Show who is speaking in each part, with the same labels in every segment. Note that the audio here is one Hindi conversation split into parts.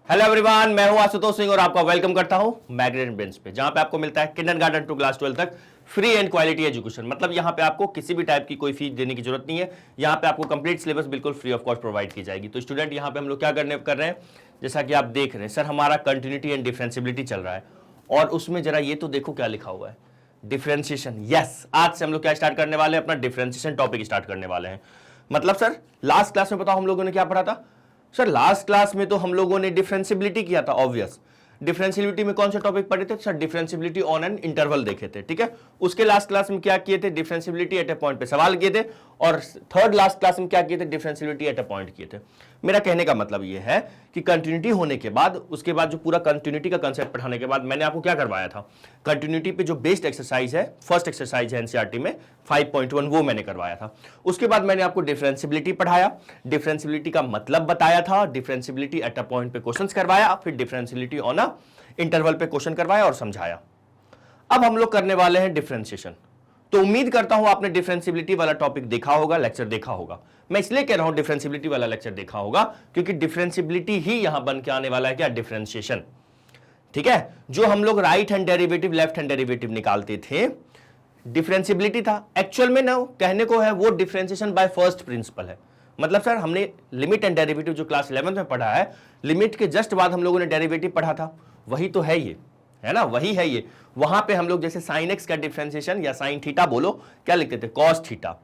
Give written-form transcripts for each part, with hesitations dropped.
Speaker 1: हेलो एवरीवन, मैं हूं आशुतोष सिंह और आपका वेलकम करता हूं मैग्नेट बेंच पे, जहां पे आपको मिलता है किंडरगार्टन टू क्लास 12 तक फ्री एंड क्वालिटी एजुकेशन। मतलब यहां पे आपको किसी भी टाइप की कोई फीस देने की जरूरत नहीं है। यहां पे आपको कंप्लीट सिलेबस बिल्कुल फ्री ऑफ कॉस्ट प्रोवाइड की जाएगी। तो स्टूडेंट यहां पे हम लोग क्या कर रहे हैं, जैसा कि आप देख रहे हैं सर, हमारा कंटिन्यूटी एंड डिफरेंशिएबिलिटी चल रहा है और उसमें जरा ये तो देखो क्या लिखा हुआ है, डिफरेंशिएशन। यस, आज से हम लोग क्या स्टार्ट करने वाले हैं, अपना डिफरेंशिएशन टॉपिक स्टार्ट करने वाले हैं। मतलब सर लास्ट क्लास में बताओ हम लोगों ने क्या पढ़ा था। सर लास्ट क्लास में तो हम लोगों ने डिफरेंशिएबिलिटी किया था। ऑब्वियस डिफरेंशिएबिलिटी में कौन सा टॉपिक पढ़े थे sir, differentiability on an interval देखे थे। ठीक है, उसके लास्ट क्लास में क्या किए थे, डिफरेंशिएबिलिटी एट ए पॉइंट पे सवाल किए थे और थर्ड लास्ट क्लास में क्या किए थे, डिफरेंशिएबिलिटी एट ए पॉइंट किए थे। मेरा कहने का मतलब ये है कि कंटिन्यूटी होने के बाद, उसके बाद जो पूरा कंटिन्यूटी का कंसेप्ट पढ़ाने के बाद मैंने आपको क्या करवाया था, कंटिन्यूटी पे जो बेस्ड एक्सरसाइज है, फर्स्ट एक्सरसाइज है एनसीईआरटी में 5.1, वो मैंने करवाया था। उसके बाद मैंने आपको डिफरेंशिएबिलिटी पढ़ाया, डिफरेंशिएबिलिटी का मतलब बताया था, डिफरेंशिएबिलिटी एट अ पॉइंट पे क्वेश्चंस करवाया, फिर डिफरेंशिएबिलिटी ऑन अ इंटरवल पे क्वेश्चन करवाया और समझाया। अब हम लोग करने वाले हैं डिफरेंशिएशन। तो उम्मीद करता हूं आपने डिफरेंशिएबिलिटी वाला टॉपिक देखा होगा, लेक्चर देखा होगा। मैं इसलिए कह रहा हूं डिफरेंशिएबिलिटी वाला लेक्चर देखा होगा क्योंकि डिफरेंशिएबिलिटी ही यहां बन के आने वाला है क्या, डिफरेंशिएशन। ठीक है, जो हम लोग right hand derivative left hand derivative निकालते थे, डिफरेंशिएबिलिटी था। एक्चुअल में ना कहने को है वो डिफरेंशिएशन बाय फर्स्ट प्रिंसिपल है। मतलब सर हमने लिमिट एंड डेरिवेटिव जो क्लास 11 में पढ़ा है, लिमिट के जस्ट बाद हम लोगों ने डेरिवेटिव पढ़ा था, वही तो है ये, है ना, वही है ये। वहां पे हम लोग जैसे साइन एक्स का डिफरेंशिएशन या साइन थीटा बोलो, क्या लिखते थे, कॉस थीटा,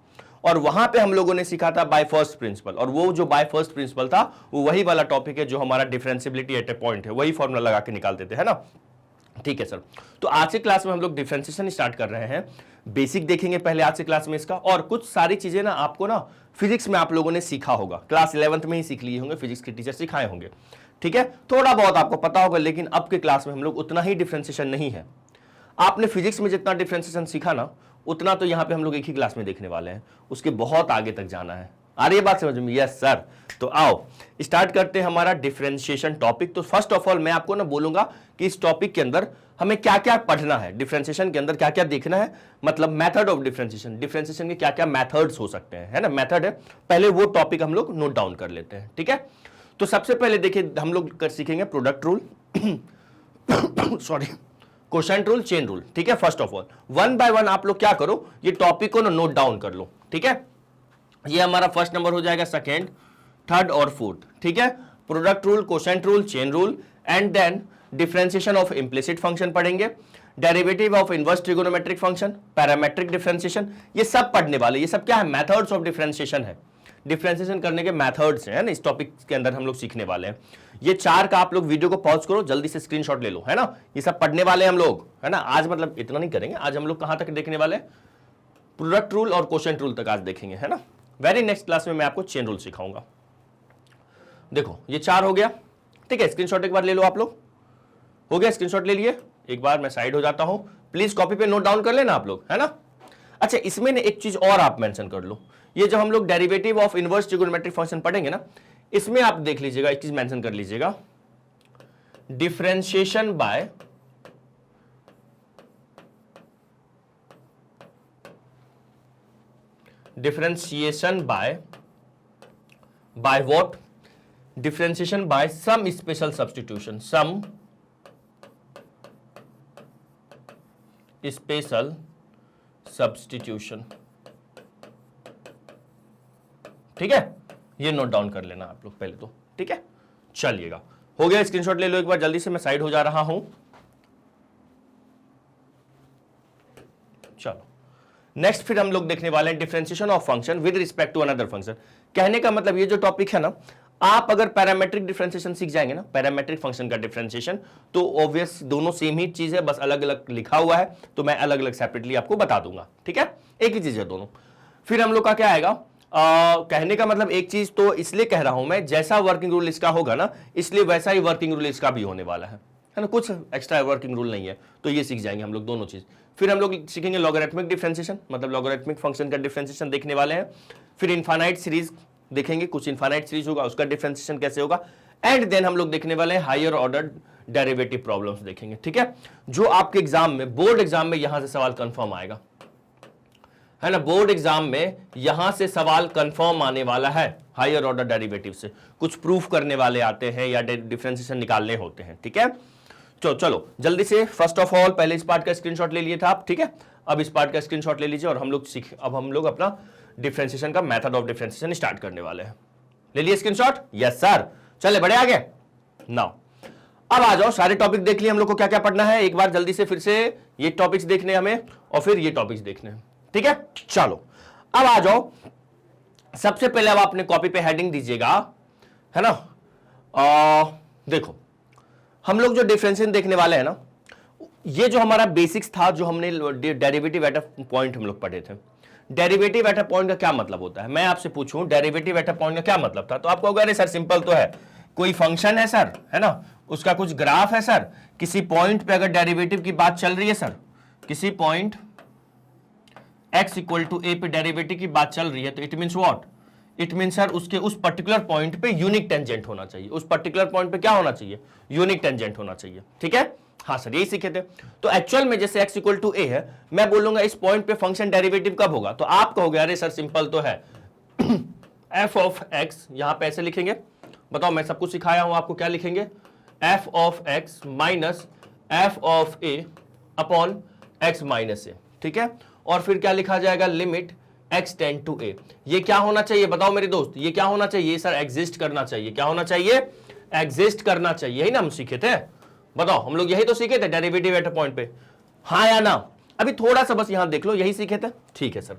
Speaker 1: और वहां पे हम लोगों ने सीखा था बाय फर्स्ट प्रिंसिपल। और वो जो बाय फर्स्ट प्रिंसिपल था वो वही वाला टॉपिक है जो हमारा डिफरेंशिएबिलिटी एट ए पॉइंट है, वही फॉर्मूला लगा के निकालते थे, है ना। ठीक है सर, तो आज के क्लास में हम लोग डिफरेंशिएशन स्टार्ट कर रहे हैं। बेसिक देखेंगे पहले आज से क्लास में इसका, और कुछ सारी चीजें ना आपको ना फिजिक्स में आप लोगों ने सीखा होगा, क्लास 11th में ही सीख लिए होंगे, फिजिक्स के टीचर सिखाए होंगे। ठीक है, थोड़ा बहुत आपको पता होगा, लेकिन अब के क्लास में हम लोग उतना ही डिफरेंशिएशन नहीं है। आपने फिजिक्स में जितना डिफरेंशिएशन सीखा ना, उतना तो यहां पे हम लोग एक ही क्लास में देखने वाले हैं, उसके बहुत आगे तक जाना है। आ रही है बात समझ में? Yes sir. तो आओ स्टार्ट करते हैं हमारा डिफरेंशिएशन टॉपिक। तो फर्स्ट ऑफ ऑल मैं आपको ना बोलूंगा कि इस टॉपिक के अंदर हमें क्या क्या पढ़ना है, डिफरेंशिएशन के अंदर क्या क्या देखना है, मतलब मेथड ऑफ डिफरेंशिएशन, डिफरेंशिएशन के क्या क्या मेथड्स हो सकते हैं, है ना, मेथड है। पहले वो टॉपिक हम लोग नोट डाउन कर लेते हैं। ठीक है, तो सबसे पहले देखिए हम लोग कर सीखेंगे product rule sorry, quotient rule, chain rule. ठीक है, first of all one by one आप लोग क्या करो, ये टॉपिक को ना नोट डाउन कर लो। ठीक है, ये हमारा फर्स्ट नंबर हो जाएगा, सेकेंड, थर्ड और फोर्थ। ठीक है, product rule, quotient rule, chain rule, and then differentiation of implicit function पढ़ेंगे, derivative of inverse trigonometric function, parametric differentiation, ये सब पढ़ने वाले। ये सब क्या है, मेथड्स ऑफ डिफरेंशिएशन है, डिफरेंशिएशन करने के मेथड्स हैं ना, इस टॉपिक के अंदर हम लोग सीखने वाले हैं। ये चार का आप लोग वीडियो को पॉज करो, जल्दी से स्क्रीनशॉट ले लो, है ना, ये सब पढ़ने वाले हैं हम लोग, है ना। आज मतलब इतना नहीं करेंगे, आज हम लोग कहां तक देखने वाले हैं, प्रोडक्ट रूल और कोशेंट रूल तक आज देखेंगे, है ना। वेरी नेक्स्ट क्लास में मैं आपको चेन रूल सिखाऊंगा। देखो ये चार हो गया, ठीक है, स्क्रीनशॉट एक बार ले लो आप लोग। हो गया, स्क्रीनशॉट ले लिए, एक बार मैं साइड हो जाता हूं, प्लीज कॉपी पे नोट डाउन कर लेना आप लोग, है ना। अच्छा, इसमें ने एक चीज और आप मेंशन कर लो, ये जब हम लोग derivative of inverse trigonometric function पढ़ेंगे ना, इसमें आप देख लीजिएगा, एक चीज मेंशन कर लीजिएगा, differentiation by what, differentiation by some special substitution, some special substitution. ठीक है, ये नोट डाउन कर लेना आप लोग पहले तो। ठीक है, चलिएगा, हो गया, स्क्रीनशॉट ले लो एक बार जल्दी से, मैं साइड हो जा रहा हूं। चलो नेक्स्ट फिर हम लोग देखने वाले हैं differentiation of function with respect to another function. कहने का मतलब ये जो टॉपिक है ना, आप अगर पैरामेट्रिक डिफरेंशिएशन सीख जाएंगे ना, पैरामेट्रिक फंक्शन का डिफरेंशिएशन, तो ऑब्वियस दोनों सेम ही चीज है, बस अलग अलग लिखा हुआ है, तो मैं अलग अलग सेपरेटली आपको बता दूंगा। ठीक है, एक ही चीज है दोनों। फिर हम लोग का क्या आएगा, कहने का मतलब एक चीज तो इसलिए कह रहा हूं मैं, जैसा वर्किंग रूल इसका होगा ना, इसलिए वैसा ही वर्किंग रूल इसका भी होने वाला है ना, कुछ एक्स्ट्रा वर्किंग रूल नहीं है, तो ये सीख जाएंगे हम लोग दोनों चीज। फिर हम लोग सीखेंगे लॉगरिथमिक डिफरेंशिएशन, मतलब लॉगरिथमिक फंक्शन का डिफरेंशिएशन देखने वाले हैं। फिर इनफाइनाइट सीरीज देखेंगे, कुछ इनफाइनाइट सीरीज होगा, उसका डिफरेंशिएशन कैसे होगा, एंड देन हम लोग देखने वाले हैं हायर ऑर्डर डेरिवेटिव प्रॉब्लम्स देखेंगे। ठीक है, जो आपके एग्जाम में, बोर्ड एग्जाम में यहां से सवाल कंफर्म आएगा। है ना, बोर्ड एग्जाम में यहां से सवाल कंफर्म आने वाला है, हायर ऑर्डर डेरिवेटिव से कुछ प्रूफ करने वाले आते हैं या डिफरेंशिएशन निकालने होते हैं, ठीक है। तो चलो जल्दी से फर्स्ट ऑफ ऑल पहले इस पार्ट का स्क्रीनशॉट ले लिए था आप, ठीक है। अब इस पार्ट का स्क्रीनशॉट ले लीजिए और अब हम लोग अपना डिफरेंशिएशन का मेथड ऑफ डिफरेंशिएशन स्टार्ट करने वाले हैं। ले लिए स्क्रीनशॉट? Yes sir. चले बड़े आगे। नाउ अब आ जाओ, सारे टॉपिक देख लिए हम लोग को क्या क्या पढ़ना है, एक बार जल्दी से फिर से ये टॉपिक्स देखने हमें और फिर ये टॉपिक्स देखने, ठीक है। चलो अब आ जाओ, सबसे पहले अब अपने कॉपी पे हेडिंग दीजिएगा, है ना। देखो हम लोग जो डिफरेंशिएशन देखने वाले हैं ना, ये जो हमारा बेसिक्स था, जो हमने डेरिवेटिव एट अ पॉइंट हम लोग पढ़े थे। डेरिवेटिव एट अ पॉइंट का क्या मतलब होता है, मैं आपसे पूछूं डेरिवेटिव एट अ पॉइंट का क्या मतलब था, तो आपको अगर सर सिंपल तो है, कोई फंक्शन है सर, है ना, उसका कुछ ग्राफ है सर, किसी पॉइंट पे अगर डेरिवेटिव की बात चल रही है सर, किसी पॉइंट x इक्वल टू ए पे डेरिवेटिव की बात चल रही है, तो it means what, it means sir उसके उस पर्टिकुलर पॉइंट पे यूनिक टेंजेंट होना चाहिए, उस पर्टिकुलर पॉइंट पे क्या होना चाहिए, यूनिक टेंजेंट होना चाहिए, ठीक है। हाँ सर यही सीखे थे। तो एक्चुअल में जैसे x इक्वल टू ए है, मैं बोलूंगा इस पॉइंट पे फंक्शन डेरिवेटिव कब होगा, तो आप कहोगे अरे सर सिंपल तो है f ऑफ x, यहां पे ऐसे लिखेंगे, बताओ मैं सब कुछ सिखाया हूं आपको, क्या लिखेंगे, f of x minus f of a upon x minus A, ठीक है। और फिर क्या लिखा जाएगा, limit x tend to a। ये क्या होना चाहिए बताओ मेरे दोस्त, ये क्या होना चाहिए सर, एग्जिस्ट करना चाहिए, क्या होना चाहिए, एग्जिस्ट करना चाहिए, यही ना हम सीखे थे, बताओ हम लोग यही तो सीखे थे डेरिवेटिव एट अ पॉइंट पे, हाँ या ना। अभी थोड़ा सा बस यहां देख लो, यही सीखे थे, ठीक है सर,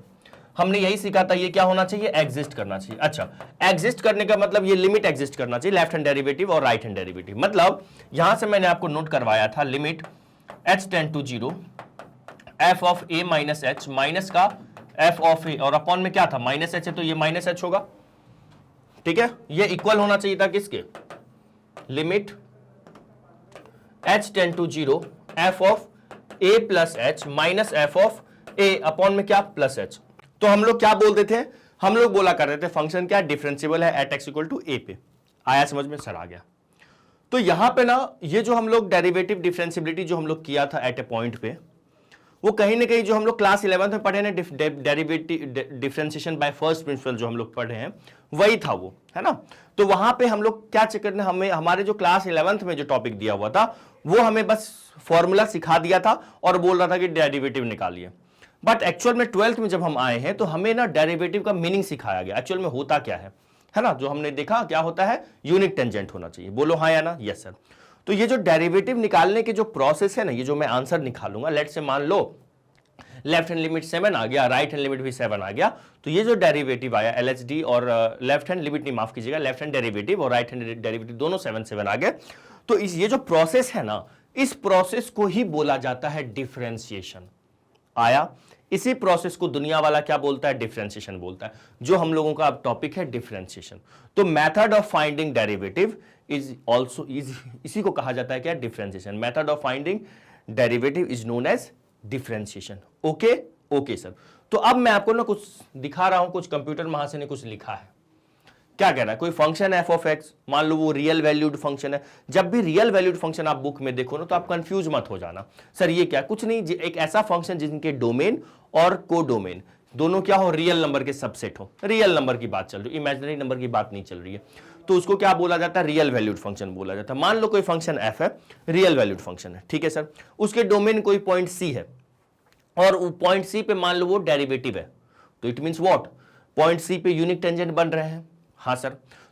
Speaker 1: हमने यही सीखा था, ये क्या होना चाहिए, एग्जिस्ट करना चाहिए। अच्छा, एग्जिस्ट करने का मतलब ये लिमिट एग्जिस्ट करना चाहिए, लेफ्ट हैंड डेरिवेटिव और राइट हैंड डेरिवेटिव, मतलब यहां से मैंने आपको नोट करवाया था, limit h tend to 0 f of a minus H, minus का f ऑफ a और अपॉन में क्या था, माइनस एच है तो ये माइनस एच होगा, ठीक है। ये इक्वल होना चाहिए था किसके, limit h tend to 0 f of a plus H minus f of a upon में क्या, प्लस एच। तो हम लोग क्या बोलते थे, हम लोग बोला कर रहे थे फंक्शन क्या डिफरेंशिएबल है at x equal to a पे, आया समझ में सर, आ गया। तो यहां पे ना ये जो हम लोग डेरिवेटिव डिफरेंशिएबिलिटी जो हम लोग किया था एट ए पॉइंट पे, वो कहीं ना कहीं जो हम लोग क्लास 11th में पढ़े ना, derivative differentiation by first principle जो हम लोग पढ़े हैं, वही था वो, है ना। तो वहां पे हम लोग क्या चक्कर ने, हमें हमारे जो क्लास 11th में जो टॉपिक दिया हुआ था, वो हमें बस फॉर्मूला सिखा दिया था और बोल रहा था कि डेरिवेटिव निकालिए। बट एक्चुअल में 12th में जब हम आए हैं तो हमें ना डेरिवेटिव का मीनिंग सिखाया गया, एक्चुअल में होता क्या है ना, जो हमने देखा क्या होता है, यूनिक टेंजेंट होना चाहिए, बोलो हाँ या ना, यस सर। तो ये जो डेरिवेटिव निकालने के जो प्रोसेस है ना, ये जो मैं आंसर निकालूंगा, लेट से मान लो लेफ्ट हैंड लिमिट 7 आ गया, राइट हैंड लिमिट भी 7 आ गया, तो ये जो डेरिवेटिव आया LHD और लेफ्ट हैंड लिमिट नहीं, माफ कीजिएगा, लेफ्ट हैंड डेरिवेटिव और राइट हैंड डेरिवेटिव दोनों 7 आ गए। तो ये जो प्रोसेस है ना, इस प्रोसेस को ही बोला जाता है डिफरेंशिएशन। आया, इसी प्रोसेस को दुनिया वाला क्या बोलता है, डिफरेंशिएशन बोलता है, जो हम लोगों का अब टॉपिक है डिफरेंशिएशन। तो method of finding derivative is also इसी को कहा जाता है क्या, differentiation. Method of finding derivative is known as differentiation. Okay okay sir. तो अब मैं आपको ना कुछ दिखा रहा हूं, कुछ कंप्यूटर महाशय ने कुछ लिखा है, क्या कह रहा है, कोई फंक्शन है f ऑफ x, मान लो वो रियल वैल्यूड फंक्शन है। जब भी रियल वैल्यूड फंक्शन आप बुक में देखो ना, तो आप कंफ्यूज मत हो जाना, सर ये क्या, कुछ नहीं, एक ऐसा फंक्शन जिनके डोमेन और को डोमेन दोनों क्या हो, रियल नंबर के सबसेट हो, रियल नंबर की बात चल रही है, इमेजिनरी नंबर की बात नहीं चल रही है, तो उसको क्या बोला जाता है, रियल वैल्यूड फंक्शन बोला जाता है। मान लो कोई फंक्शन f है, रियल वैल्यूड फंक्शन है, ठीक है सर, उसके डोमेन कोई पॉइंट c है और पॉइंट c पे मान लो वो डेरिवेटिव है, तो it means what, point c पे यूनिक टेंजेंट बन रहे हैं। हाँ सर,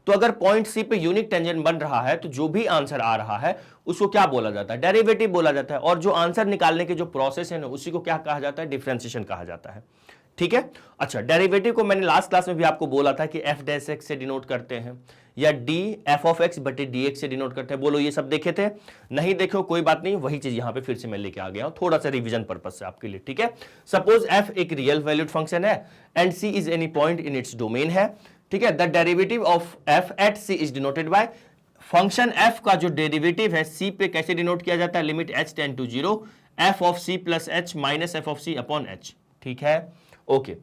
Speaker 1: तो अगर पॉइंट सी पे यूनिक टेंजेंट बन रहा है तो जो भी आंसर आ रहा है उसको क्या बोला जाता है, डेरिवेटिव बोला जाता है। और जो आंसर निकालने के जो प्रोसेस है ना, उसी को क्या कहा जाता है, डिफरेंशिएशन कहा जाता है, ठीक है। अच्छा, डेरिवेटिव को मैंने लास्ट क्लास में भी आपको बोला था कि f डैश x से डिनोट करते हैं, या d f ऑफ x बटे dx से डिनोट करते हैं, बोलो ये सब देखे थे, नहीं देखो कोई बात नहीं, वही चीज यहां पे फिर से मैं लेके आ गया हूं, थोड़ा सा रिवीजन पर्पज से आपके लिए, ठीक है। सपोज f एक रियल वैल्यूड फंक्शन है and c is any point in its domain है, ठीक है। The derivative of f at c is denoted by, function f का जो डेरिवेटिव है c पे कैसे डिनोट किया जाता है, limit h tend to 0 f of c plus h minus f of c upon h, ठीक है। Okay,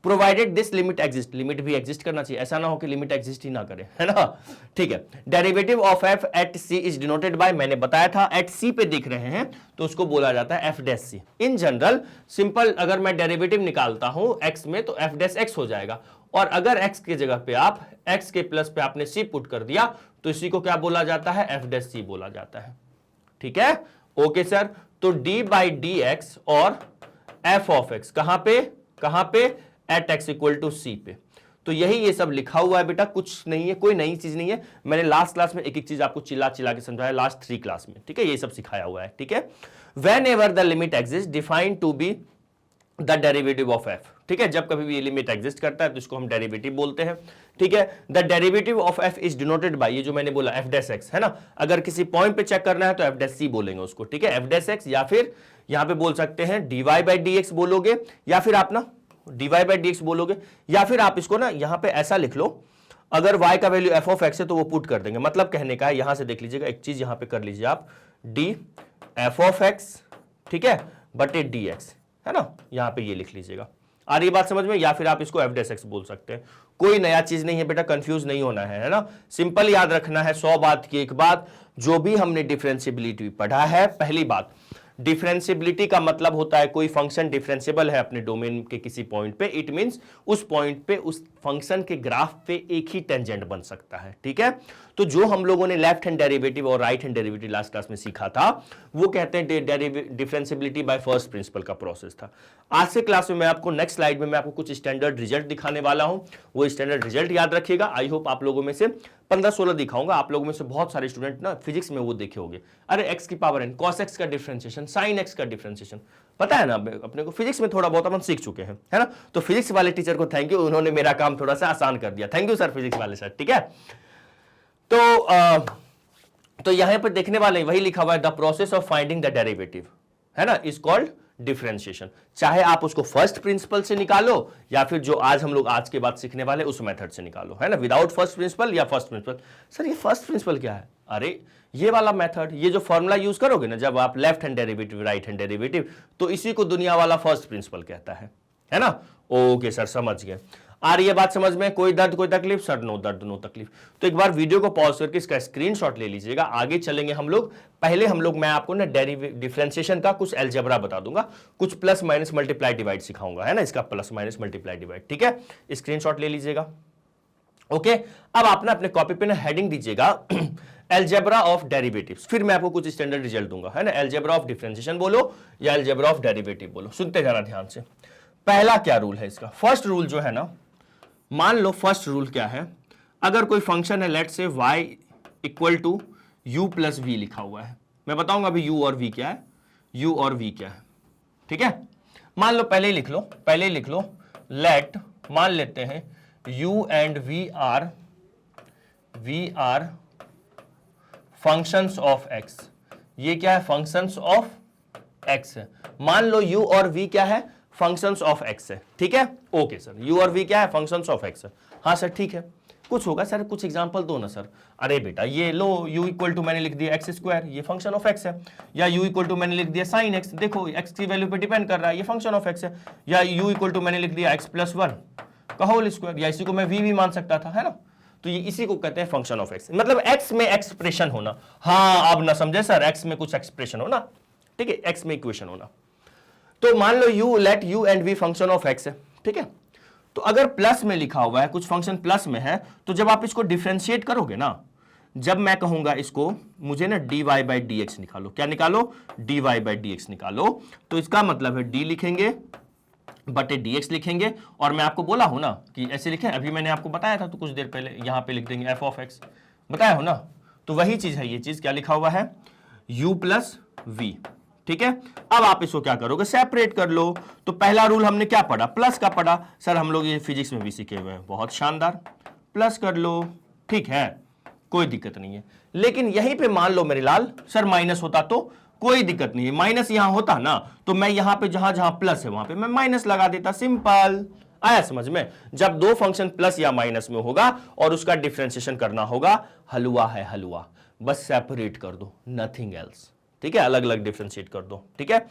Speaker 1: provided this limit exist, limit भी एग्जिस्ट करना चाहिए, ऐसा ना हो कि लिमिट एग्जिस्ट ही ना करे, है ना। ठीक है, derivative of F at C is denoted by, मैंने बताया था एट सी पे देख रहे हैं तो उसको बोला जाता है F dash C. In general simple अगर मैं डेरिवेटिव निकालता हूं एक्स में तो एफ डैश एक्स हो जाएगा, और अगर x की जगह पे आप x के प्लस पे आपने c पुट कर दिया तो इसी को क्या बोला जाता है, f डैश c बोला जाता है। ठीक है, ओके सर। तो d बाई डी एक्स और f ऑफ x कहां पे at x equal to c पे। तो यही ये सब लिखा हुआ है बेटा, कुछ नहीं है, कोई नई चीज नहीं है। मैंने लास्ट क्लास में एक एक चीज आपको चिल्ला चिल्ला के समझाया, लास्ट 3 क्लास में। ठीक है, ये सब सिखाया हुआ है। ठीक है, whenever the limit exist define to be the derivative of F. ठीक है, जब कभी भी ये लिमिट एग्जिस्ट करता है तो इसको हम डेरिवेटिव बोलते हैं। ठीक है, the derivative of F is denoted bye, ये जो मैंने बोला एफ डैश एक्स, है ना। अगर किसी पॉइंट पे चेक करना है तो एफ डैश सी बोलेंगे उसको। ठीक है, एफ डैश एक्स, या फिर यहां पे बोल सकते हैं dy बाई डी एक्स बोलोगे, या फिर आप ना dy बाई डी एक्स बोलोगे, या फिर आप इसको ना यहां पे ऐसा लिख लो, अगर y का वैल्यू f ऑफ x है तो वो पुट कर देंगे। मतलब कहने का है, यहां से देख लीजिएगा एक चीज यहां पे कर लीजिए आप, d f ऑफ x, ठीक है, बटे dx, है ना, यहां पे ये लिख लीजिएगा। आ रही बात समझ में? या फिर आप इसको f डैश x बोल सकते हैं, कोई नया चीज नहीं है बेटा, कंफ्यूज नहीं होना है ना। सिंपल याद रखना है 100 बात की एक बात, जो भी हमने डिफरेंशियबिलिटी पढ़ा है, पहली बात डिफरेंशियबिलिटी का मतलब होता है कोई फंक्शन डिफरेंशियबल है अपने डोमेन के किसी पॉइंट पे, इट मींस उस पॉइंट पे उस फंक्शन के ग्राफ पे एक ही टेंजेंट बन सकता है। ठीक है, तो जो हम लोगों ने लेफ्ट हैंड डेरिवेटिव और right hand derivative last class में सीखा था, वो कहते हैं डिफरेंशियबिलिटी बाय फर्स्ट प्रिंसिपल का प्रोसेस था। आज से क्लास में मैं आपको नेक्स्ट स्लाइड में मैं आपको कुछ स्टैंडर्ड रिजल्ट दिखाने वाला हूं, वो स्टैंडर्ड रिजल्ट याद रखिएगा। आई होप आप लोगों में से 15-16 दिखाऊंगा, आप लोगों में से बहुत सारे स्टूडेंट ना फिजिक्स में वो देखे होंगे, अरे x की पावर n, cos x का डिफरेंशिएशन, sin x का डिफरेंशिएशन, पता है ना अपने को फिजिक्स में थोड़ा बहुत अपन सीख चुके हैं, है ना। तो फिजिक्स वाले टीचर को थैंक यू, उन्होंने मेरा काम थोड़ा सा आसान कर दिया, थैंक यू सर फिजिक्स वाले सर। ठीक है, तो यहां पर देखने वाले वही लिखा हुआ है, the process of finding the derivative, है ना, इज कॉल्ड डिफरेंशिएशन। चाहे आप उसको फर्स्ट प्रिंसिपल से निकालो या फिर जो आज हम लोग आज के बाद सीखने वाले उस मेथड से निकालो, है ना, विदाउट फर्स्ट प्रिंसिपल या फर्स्ट प्रिंसिपल। सर ये फर्स्ट प्रिंसिपल क्या है? अरे ये वाला मेथड, ये जो फॉर्मूला यूज करोगे ना जब आप left hand derivative right hand derivative, तो इसी को दुनिया वाला फर्स्ट प्रिंसिपल कहता है ना। ओके सर, समझ गए। आ रही है बात समझ में? कोई दर्द कोई तकलीफ? सर नो दर्द नो तकलीफ। तो एक बार वीडियो को पॉज करके इसका स्क्रीनशॉट ले लीजिएगा, आगे चलेंगे हम लोग। पहले मैं आपको ना डिफरेंशिएशन का कुछ अलजेब्रा बता दूंगा, कुछ प्लस माइनस मल्टीप्लाई डिवाइड सिखाऊंगा, है ना, इसका प्लस माइनस मल्टीप्लाई डिवाइड। ठीक है, स्क्रीनशॉट ले लीजिएगा। ओके, अब आप ना अपने कॉपी पे ना हेडिंग दीजिएगा अलजेब्रा ऑफ डेरिवेटिव्स, फिर मैं आपको कुछ स्टैंडर्ड रिजल्ट दूंगा, है ना। अलजेब्रा ऑफ डिफरेंशिएशन बोलो या अलजेब्रा ऑफ डेरिवेटिव बोलो, सुनते जाना ध्यान से। पहला क्या रूल है इसका? फर्स्ट रूल जो है ना, मान लो फर्स्ट रूल क्या है, अगर कोई फंक्शन है लेट से y equal to u plus V लिखा हुआ है, मैं बताऊंगा अभी u और v क्या है, u और v क्या है। ठीक है, मान लो पहले ही लिख लो लेट, मान लेते हैं u and v are functions of x। ये क्या है? फंक्शंस ऑफ x है। मान लो u और v क्या है? फंक्शंस ऑफ x है। ठीक है, ओके सर, u और v क्या है? फंक्शंस ऑफ x है। हाँ सर ठीक है, कुछ होगा सर, कुछ एग्जांपल दो ना सर। अरे बेटा ये लो u इक्वल टू मैंने लिख दिया एक्स स्क्वायर, ये फंक्शन ऑफ x है, या u इक्वल टू मैंने लिख दिया साइन x, देखो x की वैल्यू पे डिपेंड कर रहा है, ये फंक्शन ऑफ x है, या u इक्वल टू मैंने लिख दिया x प्लस 1 का होल स्क्वायर, या इसी को मैं v भी मान सकता था, है ना। तो ये इसी को कहते हैं फंक्शन ऑफ x, मतलब x में एक्सप्रेशन होना। हाँ अब ना समझे सर, x में कुछ एक्सप्रेशन होना, ठीक है, x में इक्वेशन होना। तो मान लो u, let u and v function of x है। ठीक है, तो अगर प्लस में लिखा हुआ है, कुछ फंक्शन प्लस में है, तो जब आप इसको डिफरेंशिएट करोगे ना, जब मैं कहूंगा इसको मुझे ना dy बाई डी एक्स निकालो, क्या निकालो? dy बाई डी एक्स निकालो, तो इसका मतलब है d लिखेंगे बटे dx लिखेंगे, और मैं आपको बोला हूं ना कि ऐसे लिखें, अभी मैंने आपको बताया था तो कुछ देर पहले, यहां पे लिख देंगे f ऑफ x, बताया हो ना। तो वही चीज है, ये चीज क्या लिखा हुआ है? u plus v। ठीक है, अब आप इसको क्या करोगे? सेपरेट कर लो। तो पहला रूल हमने क्या पढ़ा? प्लस का पढ़ा। सर हम लोग ये फिजिक्स में भी सीखे हुए हैं, बहुत शानदार, प्लस कर लो, ठीक है, कोई दिक्कत नहीं है। लेकिन यहीं पे मान लो मेरे लाल सर माइनस होता तो कोई दिक्कत नहीं है, माइनस यहां होता ना तो मैं यहां पे जहां जहां प्लस है वहां पे मैं माइनस लगा देता, सिंपल। आया समझ में? जब दो फंक्शन प्लस या माइनस में होगा और उसका डिफरेंशिएशन करना होगा, हलवा है हलवा, बस सेपरेट कर दो, नथिंग एल्स। ठीक है, अलग अलग डिफरेंशिएट कर दो। ठीक है,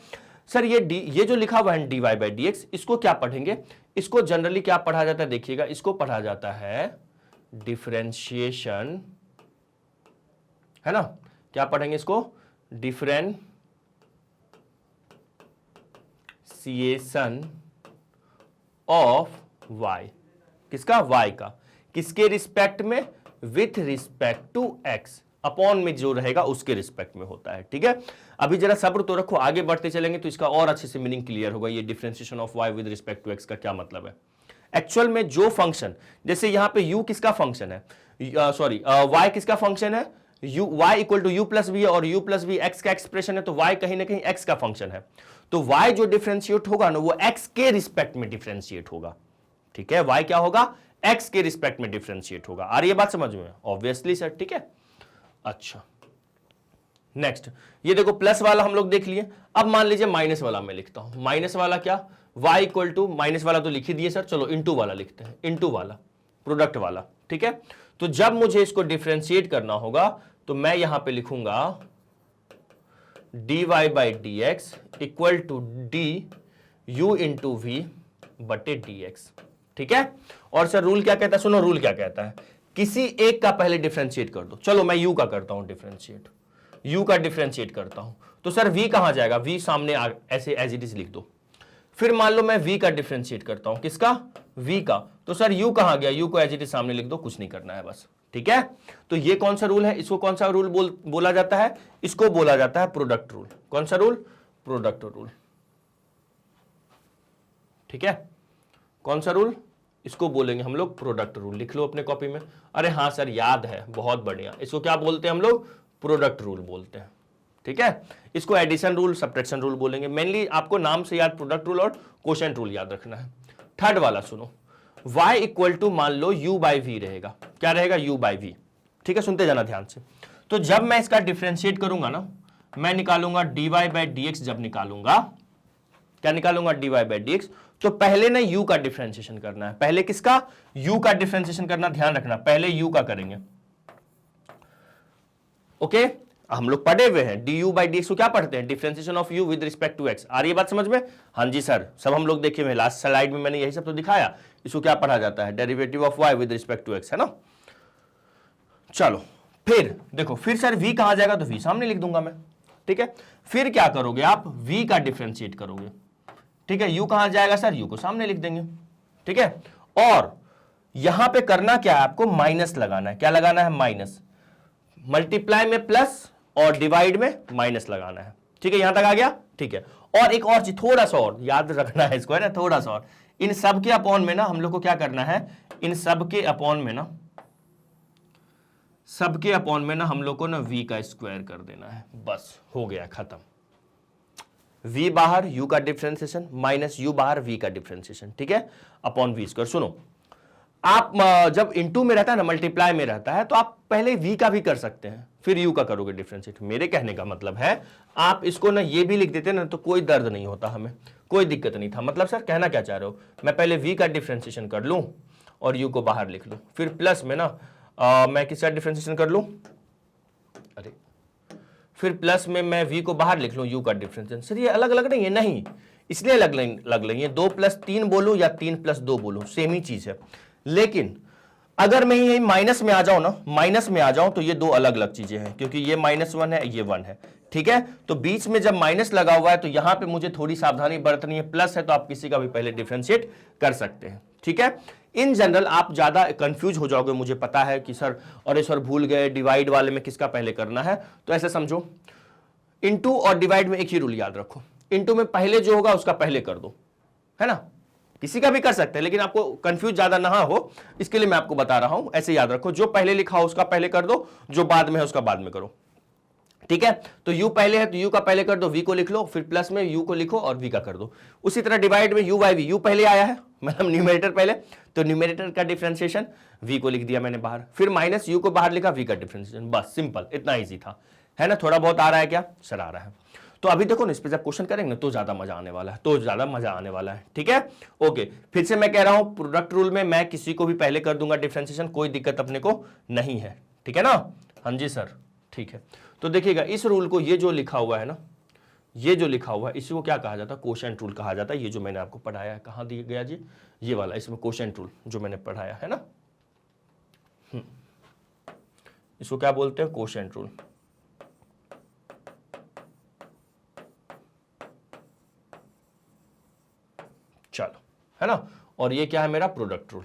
Speaker 1: सर ये जो लिखा हुआ है dy बाई डी एक्स, इसको क्या पढ़ेंगे? इसको जनरली क्या पढ़ा जाता है? देखिएगा, इसको पढ़ा जाता है डिफरेंशिएशन, है ना? क्या पढ़ेंगे इसको? Differentiation of y। किसका? y का। किसके रिस्पेक्ट में? With respect to x, upon में जो रहेगा उसके रिस्पेक्ट में होता है। ठीक है, अभी जरा सब्र तो रखो, आगे बढ़ते चलेंगे तो इसका और अच्छे से मीनिंग क्लियर होगा। ये differentiation of y with respect to x का क्या मतलब है। एक्चुअल में जो फंक्शन, जैसे यहां पे u किसका फंक्शन है, सॉरी y किसका फंक्शन है, y equal to U plus V, और u प्लस बी x का एक्सप्रेशन है, तो y कहीं ना कहीं x का फंक्शन है। तो y जो डिफरेंशिएट होगा ना, वो x के रिस्पेक्ट में डिफरेंशिएट होगा। ठीक है, y क्या होगा? x के रिस्पेक्ट में डिफरेंशिएट होगा। आ रही है बात समझ में? Obviously sir. ठीक है, अच्छा नेक्स्ट, ये देखो प्लस वाला हम लोग देख लिए। अब मान लीजिए माइनस वाला मैं लिखता हूं। माइनस वाला क्या? y इक्वल टू, माइनस वाला तो लिख ही दिए सर, चलो इंटू वाला लिखते हैं, इंटू वाला, प्रोडक्ट वाला। ठीक है, तो जब मुझे इसको डिफरेंशिएट करना होगा तो मैं यहां पे लिखूंगा dy by D X equal to D U into V बटे डी एक्स। ठीक है, और सर रूल क्या कहता है? सुनो रूल क्या कहता है, किसी एक का पहले डिफरेंशिएट कर दो। चलो मैं u का करता हूं डिफरेंशिएट, u का डिफरेंशिएट करता हूं, तो सर v कहां जाएगा? v सामने ऐसे एज इट इज लिख दो। फिर मान लो मैं v का डिफरेंशिएट करता हूं, किसका? v का, तो सर u कहां गया? u को एज इट इज सामने लिख दो, कुछ नहीं करना है बस। ठीक है, तो ये कौन सा रूल है? इसको कौन सा रूल बोला जाता है? इसको बोला जाता है प्रोडक्ट रूल। कौन सा रूल? Product rule. ठीक है, कौन सा रूल? इसको बोलेंगे हम लोग प्रोडक्ट रूल। लिख लो अपने कॉपी में। अरे हाँ सर याद है, बहुत बढ़िया। इसको क्या बोलते हैं हम लोग? प्रोडक्ट रूल बोलते हैं। ठीक है, इसको एडिशन रूल, सब्ट्रैक्शन रूल बोलेंगे। मेनली आपको नाम से याद प्रोडक्ट रूल और कोशेंट रूल याद रखना है। थर्ड वाला सुनो, y इक्वल टू मान लो u बाई वी रहेगा। क्या रहेगा? u by V. ठीक है, सुनते जाना ध्यान से। तो जब मैं इसका डिफरेंशिएट करूंगा ना, मैं निकालूंगा dy बाई डी एक्स। जब निकालूंगा, क्या निकालूंगा? dy by D x. तो पहले ना u का डिफरेंशिएशन करना है। पहले किसका? u का डिफरेंशिएशन करना, ध्यान रखना, पहले u का करेंगे। ओके, हम लोग पढ़े हुए हैं du बाई डी एक्स को क्या पढ़ते हैं? Differentiation of u with respect to x। आ रही है बात समझ में? हाँ जी सर, सब हम लोग देखे हुए। लास्ट स्लाइड में मैंने यही सब तो दिखाया। इसको क्या पढ़ा जाता है? Derivative of y with respect to x, है ना। चलो फिर देखो, फिर सर v कहां जाएगा? तो v सामने लिख दूंगा मैं। ठीक है, फिर क्या करोगे आप? v का डिफरेंशिएट करोगे। ठीक है, u कहां जाएगा सर? u को सामने लिख देंगे। ठीक है, और यहां पे करना क्या है आपको? माइनस लगाना है। क्या लगाना है? माइनस। मल्टीप्लाई में प्लस और डिवाइड में माइनस लगाना है। ठीक है, यहां तक आ गया? ठीक है, और एक और चीज, थोड़ा सा और याद रखना है इसको, है ना, थोड़ा सा और। इन सब के अपॉन में ना हम लोग को क्या करना है? इन सब के अपॉन में ना, सबके अपॉन में ना हम लोग को ना v का स्क्वायर कर देना है। बस हो गया, खत्म। v बाहर, u का डिफरेंशिएशन, माइनस u बाहर, v का डिफरेंशिएशन। ठीक है, अपॉन v स्क्वायर। सुनो, आप जब इनटू में रहता है ना, मल्टीप्लाई में रहता है, तो आप पहले v का भी कर सकते हैं, फिर u का करोगे डिफरेंशिएट। मेरे कहने का मतलब है, आप इसको ना ये भी लिख देते ना तो कोई दर्द नहीं होता, हमें कोई दिक्कत नहीं था। मतलब सर कहना क्या चाह रहे हो? मैं पहले v का डिफरेंशिएशन कर लूं और u को बाहर लिख लूं, फिर प्लस में ना मैं किसका डिफरेंशिएशन कर लूं? अरे, फिर प्लस में मैं v को बाहर लिख लूं, u का डिफरेंशिएशन। सर ये अलग अलग नहीं है। नहीं, इसलिए अलग लग रही है। 2 + 3 बोलूं या 3 + 2 बोलूं, सेम ही चीज है। लेकिन अगर मैं यही माइनस में आ जाऊं ना, माइनस में आ जाऊं, तो ये दो अलग अलग चीजें हैं, क्योंकि ये -1 है, ये 1 है। ठीक है, तो बीच में जब माइनस लगा हुआ है तो यहां पे मुझे थोड़ी सावधानी बरतनी है। प्लस है तो आप किसी का भी पहले डिफरेंशिएट कर सकते हैं। ठीक है, इन जनरल आप ज्यादा कंफ्यूज हो जाओगे, मुझे पता है कि सर अरे सर भूल गए डिवाइड वाले में किसका पहले करना है। तो ऐसे समझो, इनटू और डिवाइड में एक ही रूल याद रखो, इनटू में पहले जो होगा उसका पहले कर दो, है ना। किसी का भी कर सकते हैं, लेकिन आपको कंफ्यूज ज्यादा ना हो इसके लिए मैं आपको बता रहा हूं। ऐसे याद रखो, जो पहले लिखा हो उसका पहले कर दो, जो बाद में है उसका बाद में करो। ठीक है, तो u पहले है तो u का पहले कर दो, v को लिख लो, फिर प्लस में u को लिखो और v का कर दो। उसी तरह डिवाइड में u बाई v, u पहले आया है, मतलब न्यूमरेटर पहले, तो न्यूमरेटर का डिफरेंशिएशन v को लिख दिया मैंने बाहर, फिर माइनस u को बाहर लिखा, v का डिफरेंशिएशन। बस सिंपल, इतना ईजी था, है ना। थोड़ा बहुत आ रहा है क्या? सर आ रहा है। तो अभी देखो ना, इस पे जब क्वेश्चन करेंगे ना तो ज्यादा मजा आने वाला है, तो ज्यादा मजा आने वाला है। ठीक है, ओके, फिर से मैं कह रहा हूं, प्रोडक्ट रूल में मैं किसी को भी पहले कर दूंगा डिफरेंशिएशन, कोई दिक्कत अपने को नहीं है। ठीक है ना? हाँ जी सर, ठीक है। तो देखिएगा इस रूल को, ये जो लिखा हुआ है ना, ये जो लिखा हुआ है इसी को क्या कहा जाता है, कोशेंट रूल कहा जाता है। ये जो मैंने आपको पढ़ाया है, कहाँ दिया गया जी, ये वाला, इसमें कोशेंट रूल जो मैंने पढ़ाया है ना, इसको क्या बोलते हैं, कोशेंट रूल। चलो, है ना। और ये क्या है मेरा, प्रोडक्ट रूल।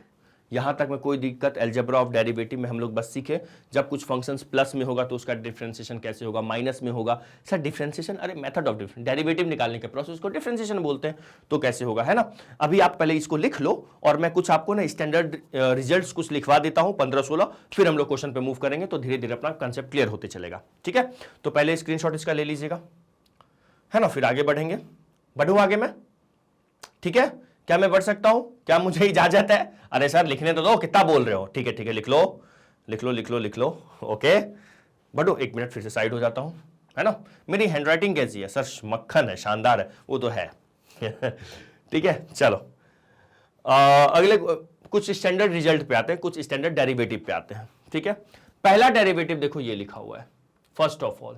Speaker 1: यहां तक में कोई दिक्कत, अलजेब्रा ऑफ डेरिवेटिव में हम लोग बस सीखे, जब कुछ फंक्शंस प्लस में होगा तो उसका डिफरेंशिएशन कैसे होगा, माइनस में होगा सर डिफरेंशिएशन, अरे मेथड ऑफ डेरिवेटिव निकालने के प्रोसेस को डिफरेंशिएशन बोलते हैं, तो कैसे होगा, है ना। अभी आप पहले इसको लिख लो और मैं कुछ आपको ना स्टैंडर्ड रिजल्ट्स कुछ लिखवा देता हूं 15-16, फिर हम लोग क्वेश्चन पे मूव करेंगे, तो धीरे धीरे अपना कंसेप्ट क्लियर होते चलेगा। ठीक है, तो पहले स्क्रीनशॉट इसका ले लीजिएगा, है ना, फिर आगे बढ़ेंगे। बढ़ूं आगे मैं, ठीक है, क्या मैं बढ़ सकता हूं, क्या मुझे इजाजत है? अरे सर लिखने तो दो, कितना बोल रहे हो, ठीक है ठीक है, लिख लो लिख लो लिख लो लिख लो, ओके। बढ़ो, एक मिनट फिर से साइड हो जाता हूं, है ना। मेरी हैंडराइटिंग कैसी है सर, मक्खन है, शानदार है, वो तो है ठीक है, चलो अगले कुछ स्टैंडर्ड रिजल्ट पे आते हैं, कुछ स्टैंडर्ड डेरिवेटिव पे आते हैं। ठीक है, पहला डेरिवेटिव देखो ये लिखा हुआ है, फर्स्ट ऑफ ऑल,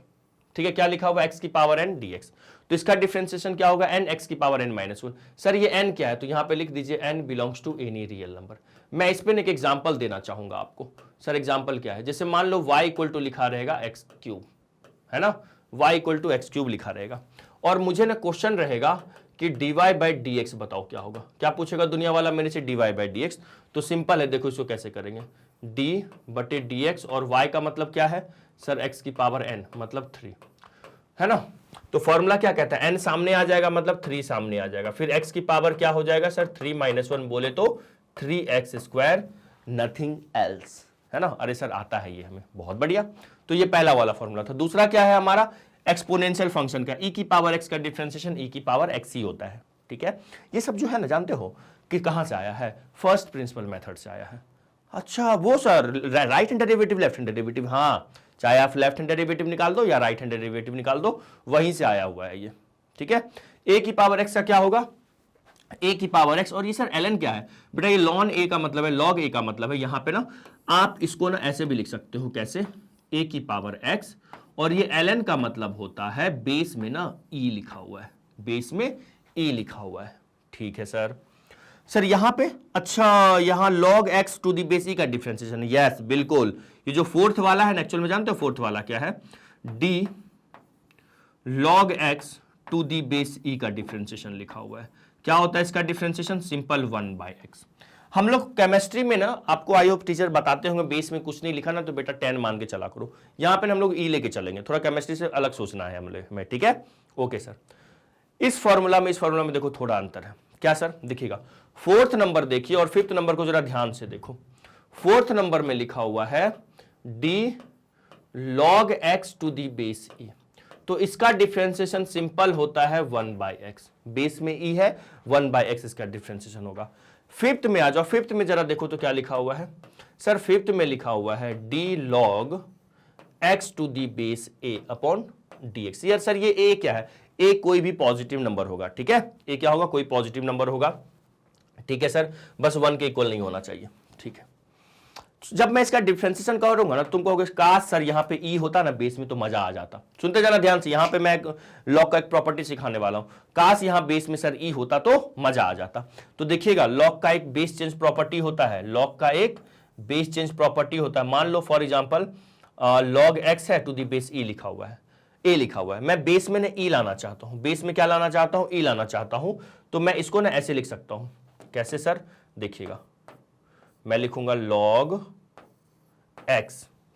Speaker 1: ठीक है, क्या लिखा हुआ है, x की पावर n dx, तो इसका डिफरेंशिएशन क्या होगा, n x की पावर n माइनस 1। सर ये n क्या है, तो यहां पे लिख दीजिए n belongs to any real number. मैं इस पे एक एग्जांपल देना चाहूंगा आपको। सर एग्जांपल क्या है, जैसे मान लो y इक्वल टू लिखा रहेगा x क्यूब, है ना, y equal to x cube लिखा रहेगा, और मुझे ना क्वेश्चन रहेगा कि dy बाई dx बताओ क्या होगा। क्या पूछेगा दुनिया वाला मेरे से, dy बाई dx, तो सिंपल है, देखो इसको कैसे करेंगे, d बटे dx, और y का मतलब क्या है सर, x की पावर n मतलब 3, है ना। तो फॉर्मूला क्या कहता है, n सामने आ जाएगा मतलब 3 सामने आ जाएगा, फिर x की पावर क्या हो जाएगा सर, 3 माइनस 1 बोले तो 3x स्क्वायर, नथिंग एल्स, है ना। अरे सर आता है ये हमें, बहुत बढ़िया। तो ये पहला वाला फॉर्मूला था। दूसरा क्या है हमारा, एक्सपोनेंशियल फंक्शन का e की पावर x का डिफरेंशिएशन e की पावर x ही होता है। ठीक है, ये सब जो है ना, जानते हो कि कहां से आया है, फर्स्ट प्रिंसिपल मेथड से आया है। अच्छा वो sir right hand derivative, left hand derivative, हाँ, चाहे आप लेफ्ट हैंड डेरिवेटिव निकाल दो या राइट हैंड डेरिवेटिव निकाल दो, वहीं से आया हुआ है ये। ठीक है, a की पावर x का क्या होगा, a की पावर x, और ये सर ln क्या है बेटा, ये ln a का मतलब है, log a का मतलब है, यहां पे ना आप इसको ना ऐसे भी लिख सकते हो, कैसे, a की पावर x, और ये ln का मतलब होता है बेस में ना e लिखा हुआ है, बेस में e लिखा हुआ है। ठीक है सर, सर यहां पे, अच्छा यहां log x to the base e का डिफरेंशिएशन, यस बिल्कुल, ये जो फोर्थ वाला है ना, एक्चुअल में जानते हो फोर्थ वाला क्या है, d log x to the base e का डिफरेंशिएशन लिखा हुआ है। क्या होता है इसका डिफरेंशिएशन, सिंपल 1/x। हम लोग केमिस्ट्री में ना, आपको आई होप टीचर बताते होंगे, बेस में कुछ नहीं लिखा ना तो बेटा 10 मान के चला करो, यहां पे हम लोग e लेके चलेंगे, थोड़ा केमिस्ट्री से अलग सोचना है हमें, ठीक है, ओके सर। इस फॉर्मूला में देखो थोड़ा अंतर है, क्या सर, देखिएगा, फोर्थ नंबर देखिए और फिफ्थ नंबर को जरा ध्यान से देखो। फोर्थ नंबर में लिखा हुआ है d log x to the base e, तो इसका डिफरेंशिएशन सिंपल होता है 1/x, बेस में e है, 1/x इसका डिफरेंशिएशन होगा। फिफ्थ में आ जाओ, फिफ्थ में जरा देखो तो क्या लिखा हुआ है सर, फिफ्थ में लिखा हुआ है d log x to the base a upon dx। यार सर ये a क्या है, a कोई भी पॉजिटिव नंबर होगा, ठीक है, a क्या होगा, कोई पॉजिटिव नंबर होगा, ठीक है सर, बस 1 के इक्वल नहीं होना चाहिए। ठीक है, जब मैं इसका डिफरेंशिएशन करूंगा ना, तुम कहोगे काश सर यहाँ पे e होता ना बेस में तो मजा आ जाता। सुनते जाना ध्यान से, यहाँ पे मैं लॉग का एक प्रॉपर्टी सिखाने वाला हूं, काश यहाँ बेस में सर e होता तो मजा आ जाता। तो देखिएगा, लॉग का एक बेस चेंज प्रॉपर्टी होता है, लॉग का एक बेस चेंज प्रॉपर्टी होता है। मान लो फॉर एग्जाम्पल लॉग x है टू दी बेस e लिखा हुआ है, a लिखा हुआ है, मैं बेस में ना e लाना चाहता हूं, बेस में क्या लाना चाहता हूं, e लाना चाहता हूं, तो मैं इसको ना ऐसे लिख सकता हूं, कैसे सर, देखिएगा, मैं लिखूंगा log x,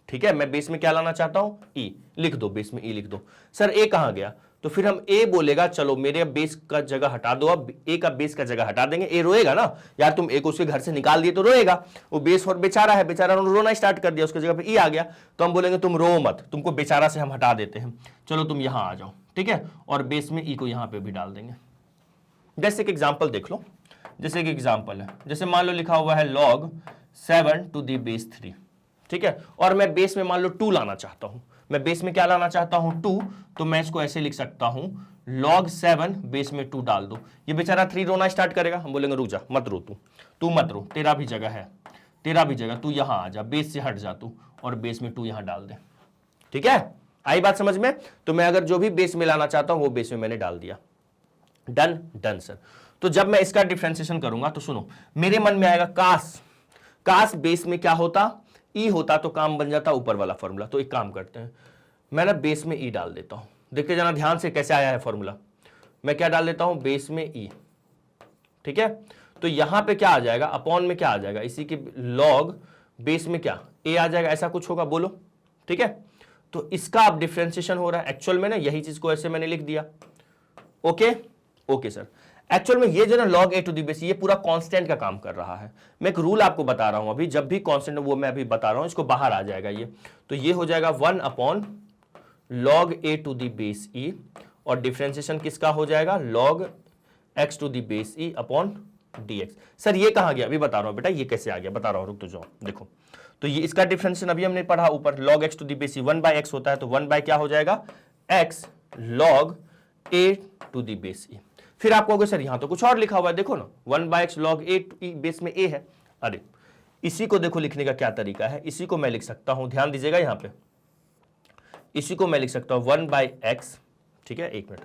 Speaker 1: ठीक है, मैं बेस में क्या लाना चाहता हूं, e, लिख दो, बेस में e लिख दो। सर a कहां गया, तो फिर हम a बोलेगा, चलो मेरे बेस का जगह हटा दो, अब a का बेस का जगह हटा देंगे, a रोएगा ना यार, तुम a को उसके घर से निकाल दिए तो रोएगा, वो बेस और बेचारा है, बेचारा रोना स्टार्ट कर दिया, उसकी जगह पे e आ गया, तो हम बोलेंगे तुम रो मत, तुमको बेचारा से हम हटा देते हैं, चलो तुम यहां आ जाओ, ठीक है, और बेस में e को यहां पे भी डाल देंगे। जैसे एक एग्जाम्पल देख लो, जैसे एक एग्जाम्पल है, जैसे मान लो लिखा हुआ है log 7 टू दी बेस 3, ठीक है, और मैं बेस में मान लो 2 लाना चाहता हूं, मैं बेस में क्या लाना चाहता हूं, 2, तो मैं इसको ऐसे लिख सकता हूं log 7 बेस में 2 डाल दो, ये बेचारा 3 रोना स्टार्ट करेगा, हम बोलेंगे रुक जा, मत रो, तू मत रो, तेरा भी जगह है, तेरा भी जगह, तू यहां आ जा, बेस से हट जा तू, और बेस में 2 यहां डाल दे। ठीक है, आई बात समझ में? तो मैं अगर जो भी बेस में लाना चाहता हूं वो बेस में मैंने डाल दिया। Done done sir. तो जब मैं इसका डिफरेंशिएशन करूंगा तो सुनो, मेरे मन में आएगा काश बेस में क्या होता, ई होता, तो काम बन जाता ऊपर वाला फॉर्मूला। तो एक काम करते हैं, मैं ना बेस में ई डाल देता हूं। देखते जाना ध्यान से कैसे आया है फॉर्मूला। मैं क्या डाल देता हूं, बेस में ई, ठीक है। तो यहां पे क्या आ जाएगा, अपॉन में क्या आ जाएगा, इसी के लॉग बेस में क्या ए आ जाएगा, ऐसा कुछ होगा, बोलो, ठीक है। तो इसका अब डिफरेंशिएशन हो रहा है एक्चुअल में ना, यही चीज को ऐसे मैंने लिख दिया। Okay okay sir. एक्चुअल में ये जो ना log a to the base, ये पूरा कांस्टेंट का काम कर रहा है। मैं एक रूल आपको बता रहा हूं अभी, जब भी कांस्टेंट वो मैं अभी बता रहा हूं, इसको बाहर आ जाएगा ये। तो ये हो जाएगा 1 upon log a to the base e, और डिफरेंशिएशन किसका हो जाएगा, log x to the base e upon dx। Sir ये कहां गया, अभी बता रहा हूं बेटा, ये कैसे आ गया बता रहा हूं, रुक तो जाओ। देखो तो ये इसका डिफरेंशिएशन अभी हमने पढ़ा ऊपर, log x to the base e 1/x होता है, तो 1 बाय क्या हो जाएगा, x log a to the base e। फिर आप कहोगे सर यहां तो कुछ और लिखा हुआ है, देखो ना 1/x log a बेस में a है। अरे इसी को देखो लिखने का क्या तरीका है, इसी को मैं लिख सकता हूं, ध्यान दीजिएगा यहां पे, इसी को मैं लिख सकता हूं 1/x, ठीक है, एक मिनट,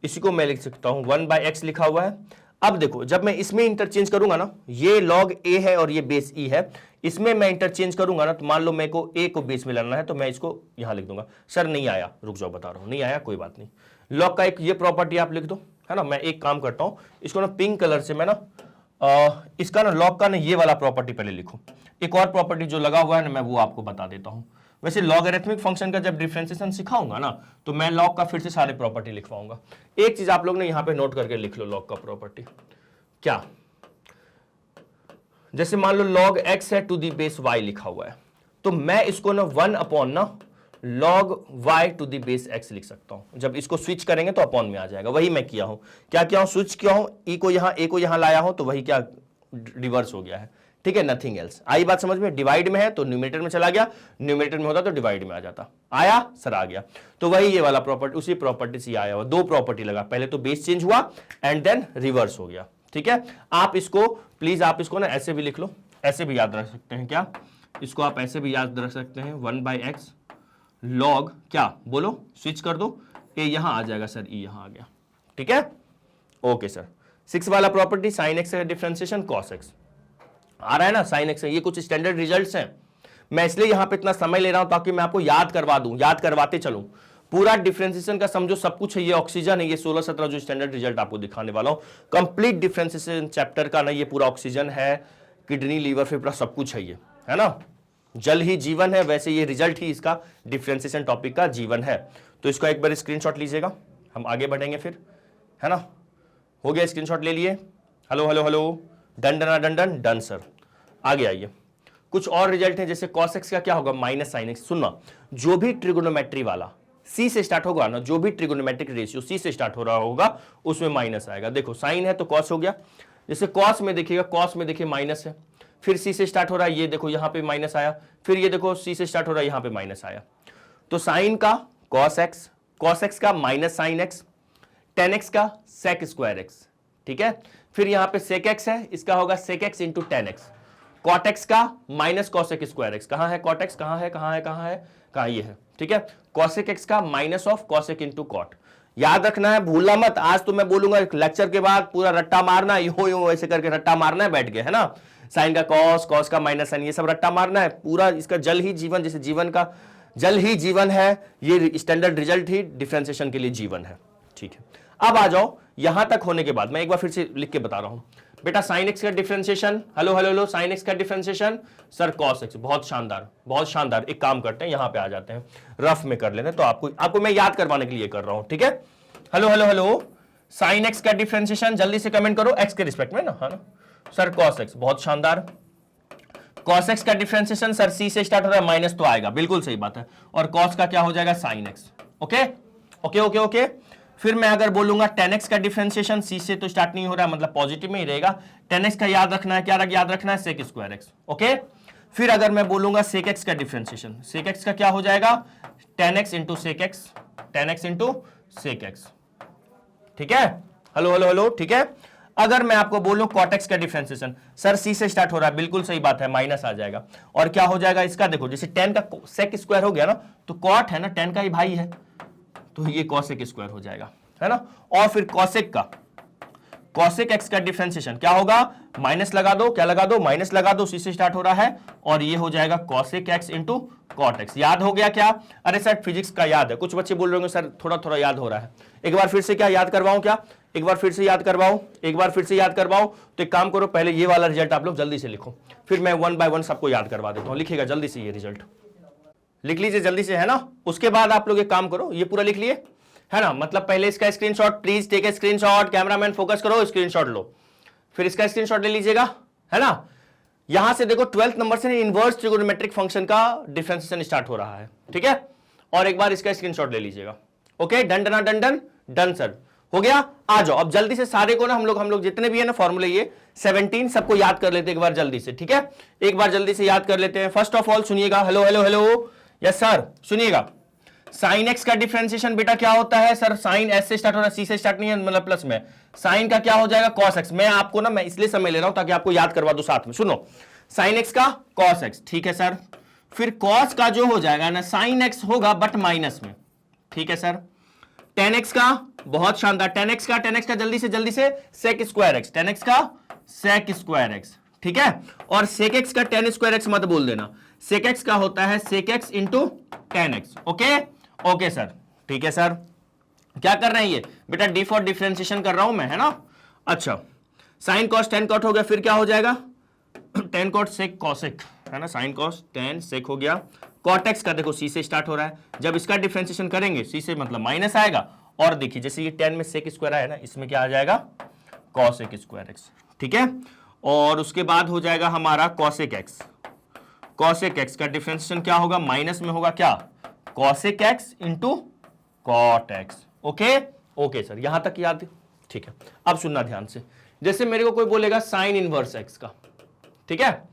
Speaker 1: इसी को मैं लिख सकता हूं 1/x लिखा हुआ है। अब देखो जब मैं इसमें इंटरचेंज करूंगा ना, ये log a है और ये बेस e है, इसमें मैं इंटरचेंज करूंगा ना, तो मान लो मेरे को a को बेस में लाना है, तो मैं इसको यहां लिख दूंगा। सर नहीं आया, रुक जाओ बता रहा हूं, नहीं आया कोई बात नहीं। log का एक ये प्रॉपर्टी आप लिख दो, है ना। मैं एक काम करता हूं, इसको ना पिंक कलर से मैं ना इसका ना log का ना ये वाला प्रॉपर्टी पहले लिखूं, एक और प्रॉपर्टी जो लगा हुआ है ना मैं वो आपको बता देता हूं। वैसे लॉगरिथमिक फंक्शन का जब डिफरेंशिएशन सिखाऊंगा ना, तो मैं log का फिर से सारे प्रॉपर्टी लिखवाऊंगा। एक चीज आप लोग ने यहां पे नोट करके लिख लो, log का प्रॉपर्टी क्या, जैसे मान लो log x है टू दी बेस y लिखा हुआ है, तो मैं इसको ना 1 अपॉन ना log y to the base x लिख सकता हूं। जब इसको स्विच करेंगे तो अपॉन में आ जाएगा, वही मैं किया हूं। क्या किया हूं, स्विच किया हूं, e को यहां a को यहां लाया हूं, तो वही क्या रिवर्स हो गया है, ठीक है, नथिंग एल्स। आई बात समझ में? डिवाइड में है तो न्यूमरेटर में चला गया, न्यूमरेटर में होता तो डिवाइड में आ जाता। आया सर, आ गया। तो वही ये वाला प्रॉपर्टी, उसी प्रॉपर्टी से आया हुआ, दो प्रॉपर्टी लगा, पहले तो बेस चेंज हुआ एंड देन रिवर्स हो गया, ठीक है। आप इसको प्लीज आप इसको ना ऐसे भी लिख लो, ऐसे भी याद रख सकते हैं क्या, इसको आप ऐसे भी याद रख सकते हैं 1/x log क्या, बोलो, स्विच कर दो, ए यहां आ जाएगा सर, ई यहां आ गया, ठीक है। Okay sir. 6 वाला प्रॉपर्टी sin x का डिफरेंशिएशन cos x आ रहा है ना, sin x, ये कुछ स्टैंडर्ड रिजल्ट्स हैं। मैं इसलिए यहां पे इतना समय ले रहा हूं ताकि मैं आपको याद करवा दूं, याद करवाते चलूं। पूरा डिफरेंशिएशन का समझो, सब कुछ है, ये ऑक्सीजन है, ये 16-17 जो स्टैंडर्ड रिजल्ट आपको दिखाने वाला हूं, कंप्लीट डिफरेंशिएशन चैप्टर का ना, ये पूरा ऑक्सीजन है, किडनी, लीवर, फेफड़ा, सब कुछ है ये, है ना। जल ही जीवन है, वैसे ये रिजल्ट ही इसका डिफरेंशिएशन टॉपिक का जीवन है। तो इसका एक बार स्क्रीनशॉट लीजिएगा, हम आगे बढ़ेंगे फिर, है ना। हो गया, स्क्रीनशॉट ले लिए, hello hello hello, done done done done done sir. आगे आइए, कुछ और रिजल्ट है, जैसे cos x का क्या होगा, माइनस sin x। सुनना, जो भी ट्रिगोनोमेट्री वाला c से स्टार्ट होगा ना, जो भी ट्रिगोनोमेट्रिक रेशियो c से स्टार्ट हो रहा होगा उसमें माइनस आएगा। देखो साइन है तो cos हो गया, जैसे cos में देखिएगा, cos में देखिए माइनस है, फिर c से स्टार्ट हो रहा है, ये देखो यहां पे माइनस आया, फिर ये देखो c से स्टार्ट हो रहा है, यहां पे माइनस आया। तो साइन का cos x का minus sin x, tan x का sec स्क्वायर x, ठीक है। फिर यहां पे sec x है, इसका होगा sec x into tan x। cot x का माइनस cosec स्क्वायर x, कहां है cot x, कहां है कहां है कहां है, कहां ये है, ठीक है। cosec x का minus of cosec into cot। याद रखना है, भूलना मत। आज तो मैं बोलूंगा लेक्चर के बाद पूरा रट्टा मारना, यो यो ऐसे करके रट्टा मारना है, बैठ गए, है ना। साइन का cos का माइनस साइन, ये सब रट्टा मारना है पूरा। इसका जल ही जीवन, जैसे जीवन का जल ही जीवन है, ये स्टैंडर्ड रिजल्ट ही डिफरेंशिएशन के लिए जीवन है, ठीक है। अब आ जाओ, यहां तक होने के बाद मैं एक बार फिर से लिख के बता रहा हूं बेटा, sin x का differentiation, hello hello hello, sin x का डिफरेंशिएशन सर cos x। बहुत शानदार, बहुत शानदार। एक काम करते हैं, यहां पे आ जाते हैं, रफ में कर लेते हैं, तो आपको मैं याद करवाने के लिए कर रहा हूं, ठीक है। Hello hello hello, sin x का डिफरेंशिएशन जल्दी से कमेंट करो, x के रिस्पेक्ट में ना, है ना सर, cos x। बहुत शानदार। cos x का डिफरेंशिएशन सर c से स्टार्ट हो रहा है, माइनस तो आएगा, बिल्कुल सही बात है। और cos का क्या हो जाएगा, sin x। Okay okay okay okay. फिर मैं अगर बोलूंगा tan x का डिफरेंशिएशन, c से तो स्टार्ट नहीं हो रहा है, मतलब पॉजिटिव में ही रहेगा। tan x का याद रखना है, क्या याद रखना है, sec स्क्वायर x। ओके। फिर अगर मैं बोलूंगा sec x का डिफरेंशिएशन, sec x का क्या हो जाएगा, tan x into sec x, tan x into sec x, ठीक है। हेलो हेलो हेलो, ठीक है। अगर मैं आपको बोलूं cot x का डिफरेंशिएशन, सर c से स्टार्ट हो रहा है, बिल्कुल सही बात है, माइनस आ जाएगा। और क्या हो जाएगा इसका, देखो जैसे tan का sec स्क्वायर हो गया ना, तो cot है ना, tan का ही भाई है, तो ये cosec स्क्वायर हो जाएगा, है ना। और फिर cosec का, cosec x का डिफरेंशिएशन क्या होगा, माइनस लगा दो, क्या लगा दो, माइनस लगा दो, सी से स्टार्ट हो रहा है, और ये हो जाएगा cosec x into cot x। याद हो गया क्या? अरे सर फिजिक्स का याद है, कुछ बच्चे बोल रहे होंगे सर थोड़ा थोड़ा याद हो रहा है, एक बार फिर से क्या याद करवाऊं, क्या एक बार फिर से याद करवाऊं, एक बार फिर से याद करवाऊं? तो एक काम करो, पहले ये वाला रिजल्ट आप लोग जल्दी से लिखो, फिर मैं 1 बाय 1 सबको याद करवा देता हूं। लिखिएगा जल्दी से, ये रिजल्ट लिख लीजिए जल्दी से, है ना। उसके बाद आप लोग एक काम करो, ये पूरा लिख लिए, है ना, मतलब पहले इसका screenshot, please take a screenshot, cameraman focus करो, स्क्रीनशॉट लो, फिर इसका स्क्रीनशॉट ले लीजिएगा, है ना। यहां से देखो 12th नंबर से इनवर्स ट्रिगोनोमेट्रिक फंक्शन का डिफरेंशिएशन स्टार्ट हो रहा है, ठीक है। और एक बार इसका स्क्रीनशॉट ले लीजिएगा। Okay, done done done done done sir, हो गया। आ जाओ अब जल्दी से सारे को ना, हम लोग जितने भी है ना फॉर्मूले, ये 17 सबको याद कर लेते एक बार जल्दी से, ठीक है, एक बार जल्दी से याद कर लेते हैं। फर्स्ट ऑफ ऑल सुनिएगा, hello hello hello, yes sir, सुनिएगा, साइन एक्स का डिफरेंशिएशन बेटा क्या होता है सर, साइन एस से स्टार्ट हो रहा है, सी से स्टार्ट नहीं है, मतलब प्लस में, साइन का क्या हो जाएगा, कॉस एक्स। मैं आपको ना, मैं इसलिए समय ले रहा हूं ताकि आपको याद करवा दूं साथ में, सुनो, साइन एक्स का कॉस एक्स, ठीक है सर। फिर कॉस का जो हो जाएगा ना, साइन एक्स होगा बट माइनस में, ठीक है सर। टेन एक्स का, बहुत शानदार, टेन एक्स का जल्दी से sec square X, tan X का सेक स्क्वायर एक्स, ठीक है। और सेक एक्स का टेन स्क्वायर एक्स मत बोल देना, सेक एक्स का होता है sec X into tan X. Okay okay sir, ठीक है सर। क्या कर रहे हैं ये बेटा, डी फॉर डिफरेंशिएशन कर रहा हूं मैं, है ना। अच्छा, साइन कॉस टेन कॉट हो गया, फिर क्या हो जाएगा, टेन कॉट सेक कॉसेक, है ना, साइन कॉस टेन सेक हो गया। कॉट एक्स का देखो सी से स्टार्ट हो रहा है, जब इसका डिफरेंशिएशन करेंगे सी से मतलब माइनस आएगा, और देखिए जैसे ये 10 में सेक स्क्वायर आया ना, इसमें क्या आ जाएगा, कॉसेक स्क्वायर एक्स, ठीक है। और उसके बाद हो जाएगा हमारा कॉसेक एक्स, कॉसेक एक्स का डिफरेंशिएशन क्या होगा, माइनस में होगा क्या, cosec X into cot X. Okay okay sir, यहां तक याद, ठीक है। अब सुनना ध्यान से, जैसे मेरे को कोई बोलेगा साइन इनवर्स एक्स का, ठीक है,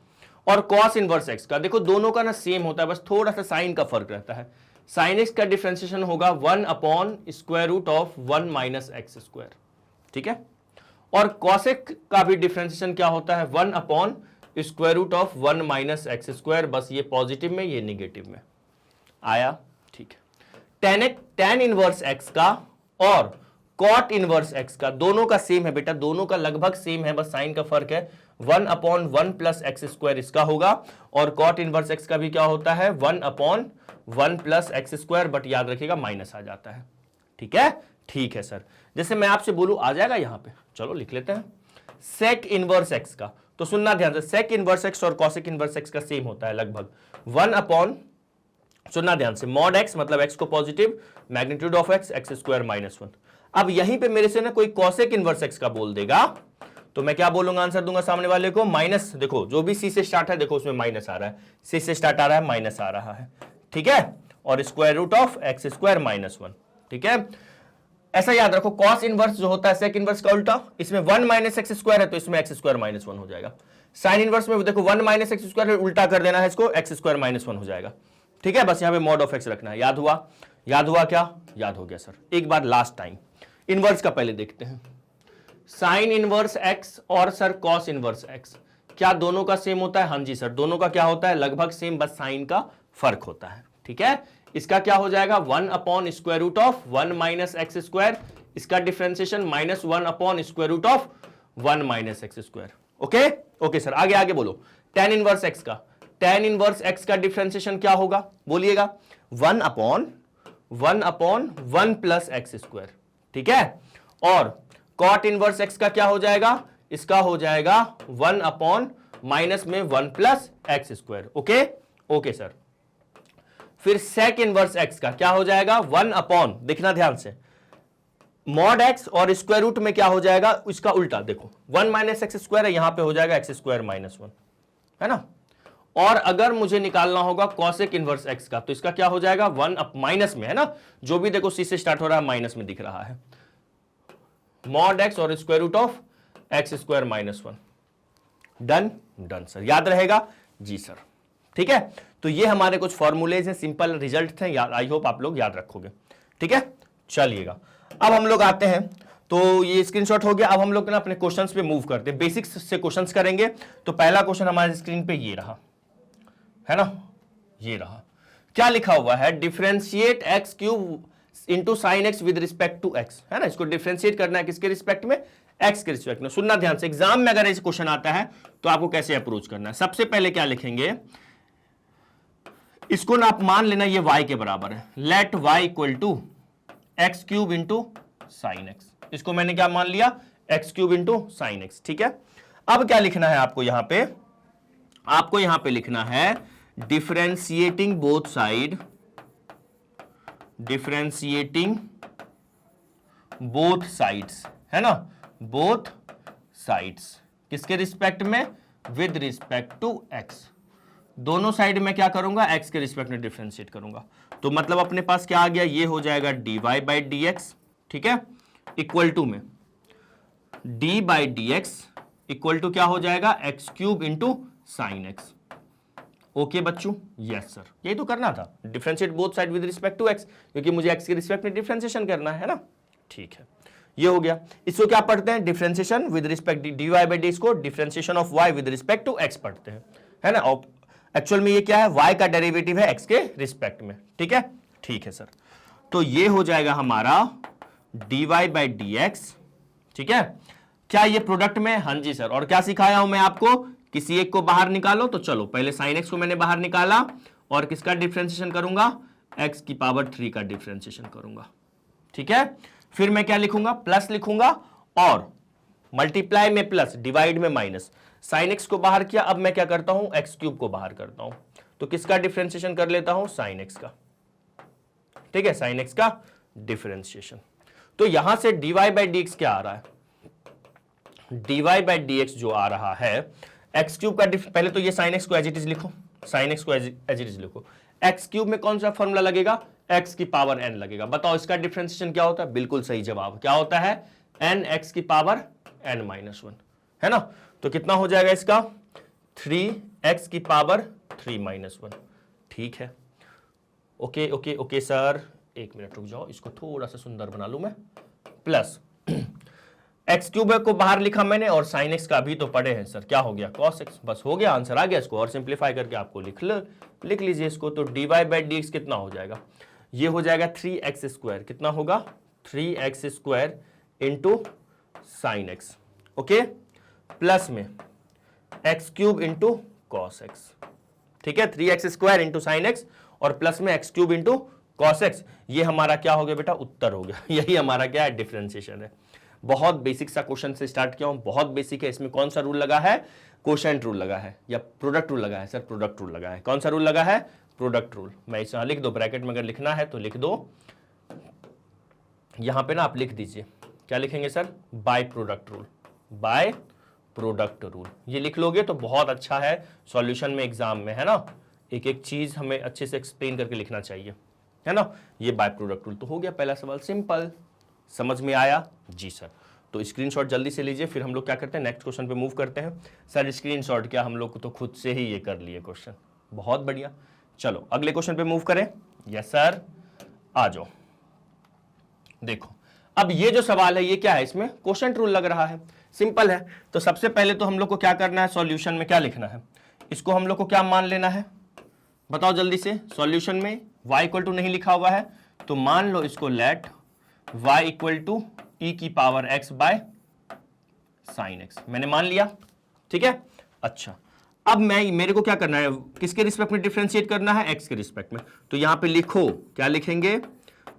Speaker 1: और कॉस इनवर्स एक्स का, देखो दोनों का ना सेम होता है, बस थोड़ा सा साइन का फर्क रहता है। साइन एक्स का डिफरेंशिएशन होगा 1 upon square root of 1 minus X square, ठीक है। और कॉसेक का भी डिफरेंशिएशन क्या होता है, 1 upon square root of 1 minus X square, बस ये पॉजिटिव में ये निगेटिव में आया, ठीक है। टेन इनवर्स एक्स का और कॉट इनवर्स एक्स का, दोनों का सेम है बेटा, दोनों का लगभग सेम है, बस साइन का फर्क है। 1 अपॉन 1 प्लस एक्स स्क्वायर इसका होगा, और कॉट इनवर्स एक्स का भी क्या होता है, 1 upon 1 plus x square, but याद रखिएगा माइनस आ जाता है, ठीक है। ठीक है सर, जैसे मैं आपसे बोलूं आ जाएगा यहां पे, चलो लिख लेते हैं, सेक इनवर्स एक्स का, तो सुनना ध्यान से, सेक इनवर्स एक्स और कॉसेक इनवर्स एक्स का सेम होता है लगभग 1 अपॉन, सुनना ध्यान से, मॉड एक्स मतलब एक्स को positive, magnitude of x x square minus 1। अब यहीं पे मेरे से ना कोई कॉसेक इनवर्स एक्स का बोल देगा, तो मैं क्या बोलूंगा, आंसर दूंगा सामने वाले को माइनस, देखो जो भी सी से स्टार्ट है देखो उसमें माइनस आ रहा है, सी से स्टार्ट आ रहा है माइनस आ रहा है, ठीक है, और square root of X square minus 1, ठीक है। ऐसा याद रखो, कॉस इनवर्स जो होता है सेक इनवर्स का उल्टा, इसमें 1 माइनस एक्स स्क्वायर है तो इसमें एक्स स्क्वायर माइनस 1 हो जाएगा। साइन इनवर्स में देखो 1 माइनस एक्स स्क्वायर है, उल्टा कर देना है इसको, एक्स स्क्वायर माइनस 1 हो जाएगा, ठीक है। बस यहां पे मॉड ऑफ एक्स रखना है, याद हुआ, याद हुआ क्या, याद हो गया सर। एक बार लास्ट टाइम इनवर्स का पहले देखते हैं, साइन इनवर्स एक्स और सर कॉस इनवर्स एक्स, क्या दोनों का सेम होता है, हाँ जी सर, दोनों का क्या होता है, लगभग सेम, बस साइन का फर्क होता है, ठीक है। इसका क्या हो जाएगा, 1 upon square root of 1 minus X square, इसका differentiation minus 1 upon square root of 1 minus X square. Okay okay sir, आगे आगे बोलो, टेन इनवर्स एक्स का, टेन इनवर्स एक्स का डिफरेंशिएशन क्या होगा, बोलिएगा, 1 अपॉन 1 प्लस एक्स स्क्वायर, ठीक है। और कॉट इनवर्स एक्स का क्या हो जाएगा, इसका हो जाएगा 1 अपॉन माइनस में 1 plus x square. Okay okay sir. फिर सेक इनवर्स एक्स का क्या हो जाएगा, 1 अपॉन, देखना ध्यान से, मॉड एक्स और स्क्वायर रूट में क्या हो जाएगा, इसका उल्टा, देखो 1 माइनस एक्स स्क्वायर है, यहां पे हो जाएगा एक्स स्क्वायर माइनस 1, है ना। और अगर मुझे निकालना होगा कॉसेक इनवर्स एक्स का, तो इसका क्या हो जाएगा, 1 अप माइनस में, है ना, जो भी देखो सी से स्टार्ट हो रहा है माइनस में दिख रहा है, मॉड एक्स और square root of X square minus 1। Done done sir, याद रहेगा जी सर, ठीक है। तो ये हमारे कुछ फॉर्मूलेज हैं, सिंपल रिजल्ट थे, आई होप आप लोग याद रखोगे, ठीक है। चलिएगा अब हम लोग आते हैं तो ये स्क्रीनशॉट हो गया। अब हम लोग ना अपने क्वेश्चंस पे मूव करते हैं, बेसिक्स से क्वेश्चंस करेंगे। तो पहला क्वेश्चन हमारे स्क्रीन पे ये रहा, है ना, ये रहा। क्या लिखा हुआ है, differentiate X cube into sine X with respect to X, है ना। इसको डिफरेंशिएट करना है किसके रिस्पेक्ट में, एक्स के रिस्पेक्ट में। सुनना ध्यान से, एग्जाम में अगर ऐसे क्वेश्चन आता है तो आपको कैसे अप्रोच करना है। सबसे पहले क्या लिखेंगे, इसको ना आप मान लेना ये y के बराबर है, let y equal to X cube into sine X. इसको मैंने क्या मान लिया, X cube into sine X, ठीक है। अब क्या लिखना है आपको यहां पे, आपको यहां पे लिखना है differentiating both side, differentiating both sides, है ना, बोथ साइड्स किसके रिस्पेक्ट में, विद रिस्पेक्ट टू एक्स। दोनों साइड में क्या करूंगा, एक्स के रिस्पेक्ट में डिफरेंशिएट करूंगा। तो मतलब अपने पास क्या आ गया, ये हो जाएगा dy बाई डी एक्स, ठीक है, इक्वल टू में d by D X equal to क्या हो जाएगा, X cube into sine X. Okay बच्चों, यस सर, यही तो करना था, differentiate both side with respect to X, क्योंकि मुझे एक्स के रिस्पेक्ट में डिफरेंशिएशन करना है ना, ठीक है, ये हो गया। इसको क्या पढ़ते हैं, differentiation with respect dy by D, इसको differentiation of y with respect to x पढ़ते हैं, है ना। और एक्चुअल में ये क्या है, y का डेरिवेटिव है x के रिस्पेक्ट में, ठीक है, ठीक है सर। तो ये हो जाएगा हमारा dy बाई डी एक्स, ठीक है। क्या ये प्रोडक्ट में, हाँ जी सर। और क्या सिखाया हूं मैं आपको, किसी एक को बाहर निकालो। तो चलो पहले साइन एक्स को मैंने बाहर निकाला और किसका डिफरेंशिएशन करूंगा, x की पावर 3 का डिफरेंशिएशन करूंगा, ठीक है। फिर मैं क्या लिखूंगा, प्लस लिखूंगा और मल्टीप्लाई में प्लस, डिवाइड में माइनस। साइन एक्स को बाहर किया, अब मैं क्या करता हूं, एक्स क्यूब को बाहर करता हूं। तो किसका डिफरेंशिएशन कर लेता हूं, साइन एक्स का, ठीक है, साइन एक्स का डिफरेंशिएशन। तो यहां से dy बाई डी एक्स क्या आ रहा है, dy बाई डी एक्स जो आ रहा है, एक्स क्यूब का पहले तो ये साइन एक्स को एज इट इज लिखो, साइन एक्स को एज इट इज लिखो। एक्स क्यूब में कौन सा फॉर्मूला लगेगा, एक्स की पावर n लगेगा। बताओ इसका डिफरेंशिएशन क्या होता है, बिल्कुल सही जवाब क्या होता है, n एक्स की पावर n माइनस 1, है ना। तो कितना हो जाएगा इसका, 3x की पावर 3 माइनस 1, ठीक है। ओके ओके ओके सर, एक मिनट रुक जाओ, इसको थोड़ा सा सुंदर बना लूं मैं। प्लस एक्स क्यूब को बाहर लिखा मैंने और साइन एक्स का भी तो पढ़े हैं सर, क्या हो गया, कॉस एक्स। बस हो गया, आंसर आ गया। इसको और सिंप्लीफाई करके आपको लिख लीजिए इसको। तो dy बाई डी एक्स कितना हो जाएगा, ये हो जाएगा 3x स्क्वायर, कितना होगा, 3x square into sine X, okay, plus में X cube into cos X, ठीक है, 3x square into sine X और प्लस में X cube into cos X. ये हमारा क्या हो गया बेटा, उत्तर हो गया। यही हमारा क्या है, डिफरेंशिएशन है। बहुत बेसिक सा क्वेश्चन से स्टार्ट किया हूं, बहुत बेसिक है। इसमें कौन सा रूल लगा है, कोशेंट रूल लगा है या प्रोडक्ट रूल लगा है, सर प्रोडक्ट रूल लगा है। कौन सा रूल लगा है, प्रोडक्ट रूल। मैं इसे लिख दो, ब्रैकेट में अगर लिखना है तो लिख दो, यहां पे ना आप लिख दीजिए, क्या लिखेंगे sir, by product rule, by product rule. ये लिख लोगे तो बहुत अच्छा है सॉल्यूशन में, एग्जाम में, है ना। एक एक चीज हमें अच्छे से एक्सप्लेन करके लिखना चाहिए, है ना। ये बाय प्रोडक्ट रूल तो हो गया पहला सवाल, सिंपल, समझ में आया जी सर। तो स्क्रीनशॉट जल्दी से लीजिए, फिर हम लोग क्या करते हैं, नेक्स्ट क्वेश्चन पे मूव करते हैं। सर स्क्रीनशॉट क्या, हम लोग तो खुद से ही ये कर लिए क्वेश्चन, बहुत बढ़िया। चलो अगले क्वेश्चन पे मूव करें। यस सर, आ जाओ। देखो अब ये जो सवाल है ये क्या है, इसमें क्वोशंट रूल लग रहा है, सिंपल है। तो सबसे पहले तो हम लोग को क्या करना है, सॉल्यूशन में क्या लिखना है, इसको हम लोग को क्या मान लेना है, बताओ जल्दी से। सॉल्यूशन में y इक्वल टू नहीं लिखा हुआ है तो मान लो इसको let y equal to e की power x by sine x, मैंने मान लिया, ठीक है। अच्छा अब मेरे को क्या करना है, किसके रिस्पेक्ट में डिफरेंशिएट करना है, x के रिस्पेक्ट में। तो यहां पे लिखो, क्या लिखेंगे,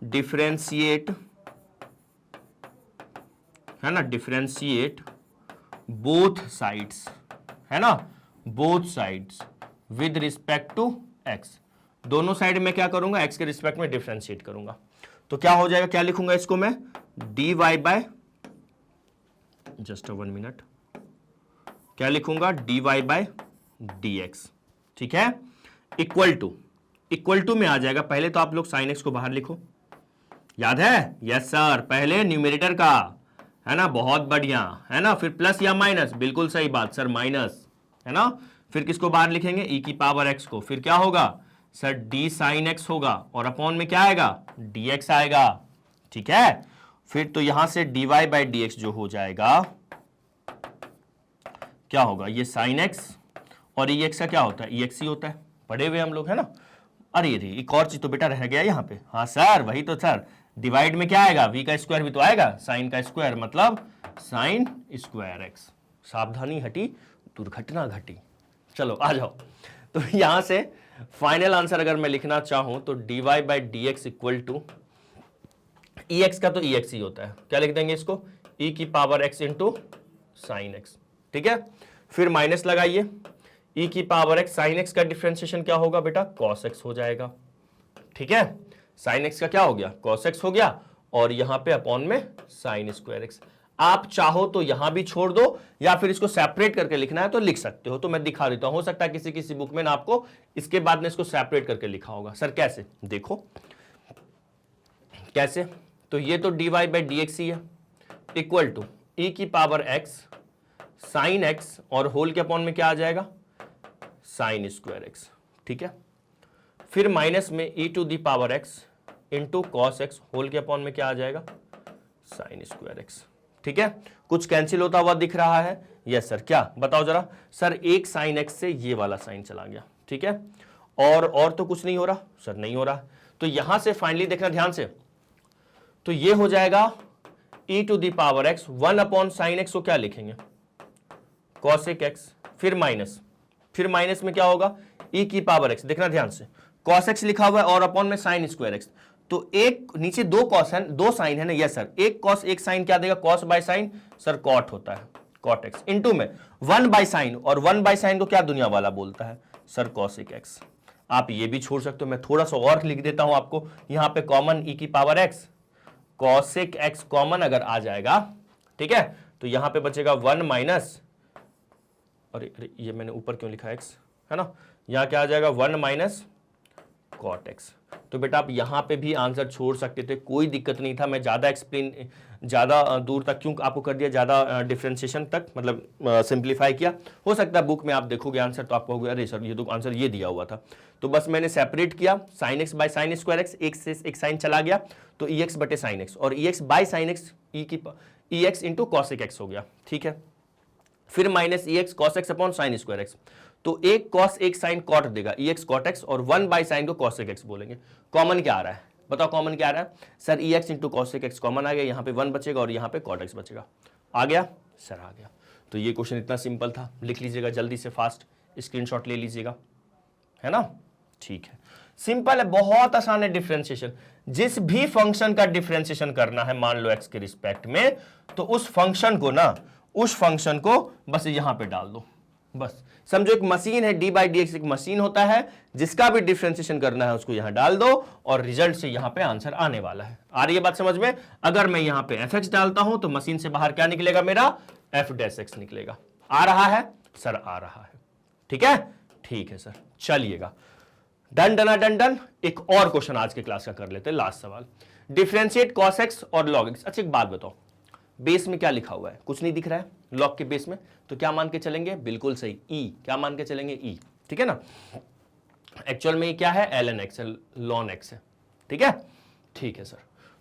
Speaker 1: डिफरेंशिएट, है ना, डिफरेंशिएट बोथ साइड्स, है ना, both sides with respect to x। दोनों साइड में क्या करूंगा, x के रिस्पेक्ट में डिफरेंशिएट करूंगा। तो क्या हो जाएगा, क्या लिखूंगा इसको मैं, dy बाय, जस्ट 1 मिनट, क्या लिखूंगा, dy बाय dx, ठीक है, इक्वल टू में आ जाएगा। पहले तो आप लोग साइन एक्स को बाहर लिखो, याद है, यस सर, पहले न्यूमेरेटर का, है ना, बहुत बढ़िया, है ना। फिर प्लस या माइनस, बिल्कुल सही बात सर, माइनस, है ना। फिर किसको बाहर लिखेंगे, e की पावर x को, फिर क्या होगा सर, d साइन x होगा और अपॉन में क्या आएगा, dx आएगा, ठीक है। फिर तो यहां से dy बाई डी एक्स जो हो जाएगा क्या होगा, ये साइन एक्स और ई एक्स का क्या होता है, ई एक्स ही होता है, पढ़े हुए हम लोग है ना। अरे एक और चीज तो बेटा रह गया यहाँ पे, हाँ सर वही तो सर, डिवाइड में क्या आएगा, v का स्क्वायर भी तो आएगा, साइन का स्क्वायर मतलब साइन स्क्वायर एक्स। सावधानी हटी दुर्घटना घटी। चलो आ जाओ, तो यहां से फाइनल आंसर अगर मैं लिखना चाहूं तो dy by D X equal to E X का तो ई एक्स ही होता है, क्या लिख देंगे इसको, e की power x into sine X, ठीक है। फिर माइनस लगाइए, e की पावर x साइन एक्स का डिफ्रेंशिएशन क्या होगा बेटा, cos x हो जाएगा, ठीक है। साइन एक्स का क्या हो गया, cos x हो गया, और यहां पे अपॉन में साइन स्क्वायर एक्स। आप चाहो तो यहां भी छोड़ दो या फिर इसको सेपरेट करके लिखना है तो लिख सकते हो, तो मैं दिखा देता हूं, हो सकता है किसी किसी बुक में ना आपको इसके बाद में इसको सेपरेट करके लिखा होगा। सर कैसे, देखो कैसे, तो ये तो dy बाई डी एक्स ही है, इक्वल टू e की पावर x साइन एक्स और होल के अपॉन में क्या आ जाएगा, साइन स्क्वायर एक्स, ठीक है। फिर माइनस में e to the power x into cos X whole के अपॉन में क्या आ जाएगा, साइन स्क्वायर एक्स, ठीक है। कुछ कैंसिल होता हुआ दिख रहा है, यस सर, क्या बताओ जरा, सर एक साइन एक्स से ये वाला साइन चला गया, ठीक है, और तो कुछ नहीं हो रहा, सर नहीं हो रहा, तो यहां से फाइनली देखना ध्यान से, तो ये हो जाएगा e to the power x 1 upon sine X को क्या लिखेंगे, कॉसेक एक्स, फिर माइनस में क्या होगा, e की पावर x, देखना ध्यान से, cos x लिखा हुआ है और अपॉन में साइन स्क्वायर एक्स, तो एक नीचे दो कॉस है, दो साइन है ना, यस सर, एक कॉस एक साइन क्या देगा, cos by sine sir cot होता है, कॉट एक्स, इंटू में 1 बाय साइन, और 1 बाय साइन को क्या दुनिया वाला बोलता है सर, कॉसेक एक्स। आप ये भी छोड़ सकते हो, मैं थोड़ा सा और लिख देता हूं आपको, यहां पे कॉमन e की power x, cosec X common अगर आ जाएगा, ठीक है, तो यहां पे बचेगा 1 माइनस, अरे ये मैंने ऊपर क्यों लिखा x, है ना, यहां क्या आ जाएगा 1 माइनस कॉट एक्स। तो बेटा आप यहां पे भी आंसर छोड़ सकते थे, कोई दिक्कत नहीं था, मैं ज्यादा दूर तक क्यों आपको कर दिया, ज्यादा डिफरेंशिएशन तक, मतलब सिंप्लीफाई किया। हो सकता है बुक में आप देखोगे आंसर तो आपको होगा अरे सर ये तो आंसर ये दिया हुआ था, तो बस मैंने सेपरेट किया, sine X by sine square X, एक से एक साइन चला गया तो ई एक्स बटे साइन एक्स, और E X by sine X E X into cosec X हो गया, ठीक है। फिर minus E X cos X upon sine square X, तो एक कॉस एक साइन कॉट देगा, ई एक्स कॉट एक्स, और 1 बाय साइन को कॉसेक एक्स बोलेंगे। कॉमन क्या आ रहा है बताओ, कॉमन क्या आ रहा है sir, E X into cosec X common आ गया, यहाँ पे 1 बचेगा और यहाँ पे कॉट एक्स बचेगा, आ गया सर, आ गया। तो ये क्वेश्चन इतना सिंपल था, लिख लीजिएगा जल्दी से, फास्ट स्क्रीनशॉट ले लीजिएगा, है ना, ठीक है, सिंपल है, बहुत आसान है डिफरेंशिएशन। जिस भी फंक्शन का डिफरेंशिएशन करना है मान लो एक्स के रिस्पेक्ट में, तो उस फंक्शन को बस यहां पे डाल दो, बस समझो एक मशीन है, डी बाई डी एक्स एक मशीन होता है, जिसका भी डिफरेंशिएशन करना है उसको यहां डाल दो और रिजल्ट से यहां पे आंसर आने वाला है। आ रही है बात समझ में, अगर मैं यहां पे एफ एक्स डालता हूं तो मशीन से बाहर क्या निकलेगा, मेरा एफ डैश एक्स निकलेगा। आ रहा है सर, आ रहा है, ठीक है, ठीक है सर, चलिएगा, डन डना डन डन। एक और क्वेश्चन आज के क्लास का कर लेते हैं, लास्ट सवाल, डिफरेंशिएट कॉस एक्स और लॉग एक्स। अच्छा एक बात बताओ, बेस में क्या लिखा हुआ है, कुछ नहीं दिख रहा है लॉग के बेस में, तो क्या मान के चलेंगे, बिल्कुल सही ई, क्या मान के चलेंगे ई, ठीक है ना। एक्चुअल में ये क्या है, L N X ln X है, ठीक है, ठीक है सर।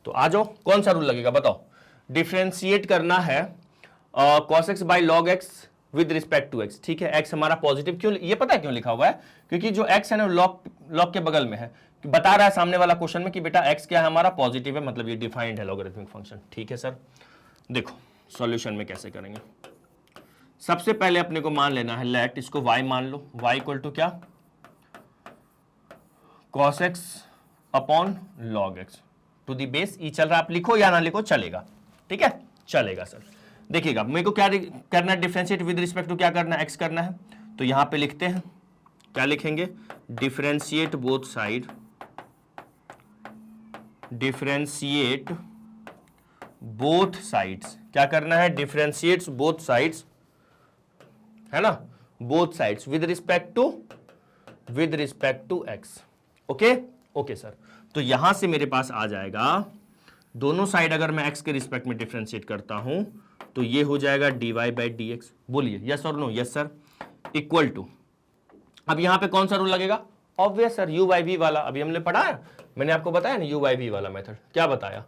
Speaker 1: तो आ जाओ, कौन सा रूल लगेगा बताओ, डिफरेंशिएट करना है cos X by log X with respect to X, ठीक है। एक्स हमारा पॉजिटिव, क्यों ये पता है क्यों लिखा हुआ है, क्योंकि जो एक्स है ना लॉग के बगल में है, बता रहा है सामने वाला क्वेश्चन में कि बेटा एक्स क्या है हमारा, पॉजिटिव है, मतलब ये डिफाइंड है लॉगरिथमिक फंक्शन, ठीक है सर। देखो सॉल्यूशन में कैसे करेंगे, सबसे पहले अपने को मान लेना है, लेट इसको y मान लो, y इक्वल टू क्या, cos x अपॉन log x to the base E चल रहा है, आप लिखो या ना लिखो चलेगा, ठीक है, चलेगा सर। देखिएगा मेरे को क्या करना है, डिफरेंशिएट विद रिस्पेक्ट टू क्या करना है, x करना है, तो यहां पे लिखते हैं, क्या लिखेंगे, differentiate both side, differentiate both sides, क्या करना है, डिफरेंशिएट्स बोथ साइड्स, है ना, both sides with respect to X, okay okay sir. तो यहां से मेरे पास आ जाएगा, दोनों साइड अगर मैं एक्स के रिस्पेक्ट में डिफरेंशिएट करता हूं तो ये हो जाएगा dy बाई डी एक्स, बोलिए यस और no, yes sir, equal to, अब यहां पे कौन सा रूल लगेगा, obvious sir, u by V वाला, अभी हमने पढ़ा है, मैंने आपको बताया ना u बाई वी वाला मेथड, क्या बताया,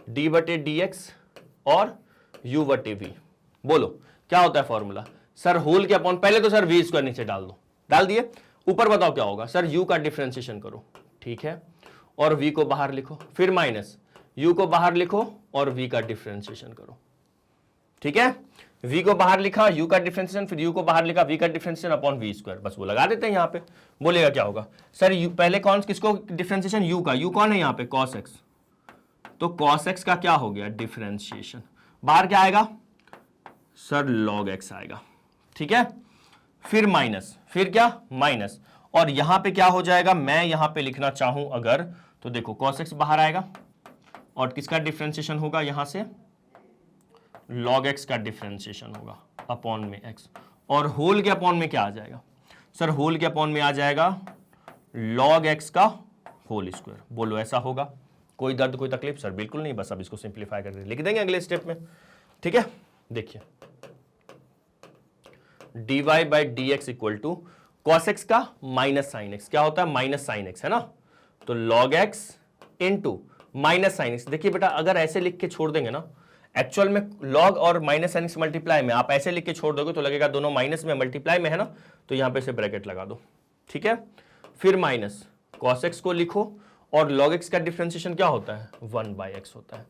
Speaker 1: डी बटे डी एक्स और u बटे v। बोलो क्या होता है फॉर्मूला? सर होल के अपॉन, पहले तो सर v स्क्वायर नीचे डाल दो, डाल दिए, ऊपर बताओ क्या होगा? सर u का डिफरेंशिएशन करो, ठीक है, और v को बाहर लिखो, फिर माइनस u को बाहर लिखो और v का डिफरेंशिएशन करो, ठीक है। v को बाहर लिखा, u का डिफरेंशिएशन, फिर u को बाहर लिखा, v का डिफरेंशिएशन अपॉन v स्क्वायर, बस वो लगा देते हैं यहाँ पे। बोलेगा क्या होगा? सर u पहले कौन किसको डिफरेंशिएशन? u का, u कौन है यहाँ पे? cos x, तो cos x का क्या हो गया? डिफरेंशिएशन। बाहर क्या आएगा? सर log x आएगा, ठीक है। फिर माइनस, फिर क्या? माइनस, और यहां पे क्या हो जाएगा? मैं यहां पे लिखना चाहूं अगर, तो देखो cos x बाहर आएगा और किसका डिफरेंशिएशन होगा? यहां से log x का डिफरेंशिएशन होगा अपॉन में x, और होल के अपॉन में क्या आ जाएगा? सर होल के अपॉन में आ जाएगा log x का होल स्क्वायर। बोलो ऐसा होगा? कोई दर्द, कोई तकलीफ? सर बिल्कुल नहीं, बस अब इसको सिंप्लीफाई करके लिख देंगे अगले स्टेप में, ठीक है। देखिए dy by D X equal to cos X का माइनस साइन एक्स, क्या होता है? माइनस साइन एक्स, है ना, तो log x into minus sine x. देखिए बेटा अगर ऐसे लिख के छोड़ देंगे ना, एक्चुअल में log और माइनस साइन एक्स मल्टीप्लाई में, आप ऐसे लिख के छोड़ दोगे तो लगेगा दोनों माइनस में मल्टीप्लाई में है ना, तो यहां पे से ब्रैकेट लगा दो, ठीक है। फिर माइनस cos x को लिखो, और log x का डिफरेंशिएशन क्या होता है? 1 बाई एक्स होता है।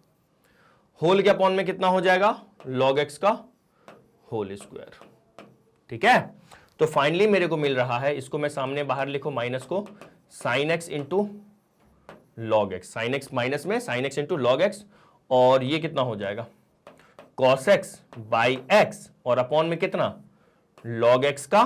Speaker 1: होल के अपॉन में कितना हो जाएगा? log x का होल स्क्वायर, ठीक है। तो फाइनली मेरे को मिल रहा है, इसको मैं सामने बाहर लिखो माइनस को, sine X into log X, sine X minus में sine X into log X, और ये कितना हो जाएगा? कॉस एक्स बाई एक्स, और अपॉन में कितना? लॉग एक्स का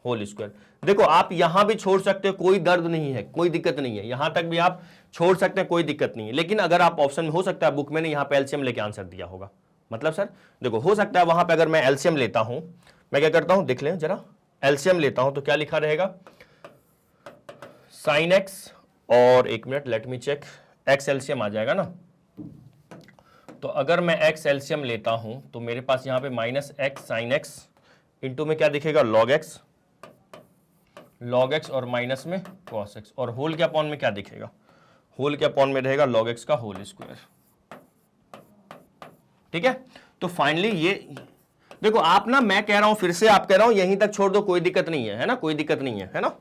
Speaker 1: होल स्क्वायर। देखो आप यहां भी छोड़ सकते हो, कोई दर्द नहीं है, कोई दिक्कत नहीं है, यहां तक भी आप छोड़ सकते हैं, कोई दिक्कत नहीं है। लेकिन अगर आप ऑप्शन में, हो सकता है बुक में ने यहां पे एलसीएम लेके आंसर दिया होगा, मतलब सर देखो हो सकता है वहां पे अगर मैं एलसीएम लेता हूं, मैं क्या करता हूं, देख लें जरा, एलसीएम लेता हूं तो क्या लिखा रहेगा? साइन एक्स, और एक minute let me check, X LCM आ जाएगा ना, तो अगर मैं एक्स एलसीएम लेता हूं तो मेरे पास यहां पे minus x sine X into में क्या दिखेगा? लॉग एक्स, लॉग एक्स और माइनस में कॉस एक्स, और होल के अपॉन में क्या दिखेगा? होल के अपॉन में रहेगा लॉग एक्स का होल स्क्वायर, ठीक है। तो फाइनली ये देखो आप ना, मैं कह रहा हूं फिर से, आप कह रहा हूं यहीं तक छोड़ दो, कोई दिक्कत नहीं है, है ना, कोई दिक्कत नहीं है, है ना।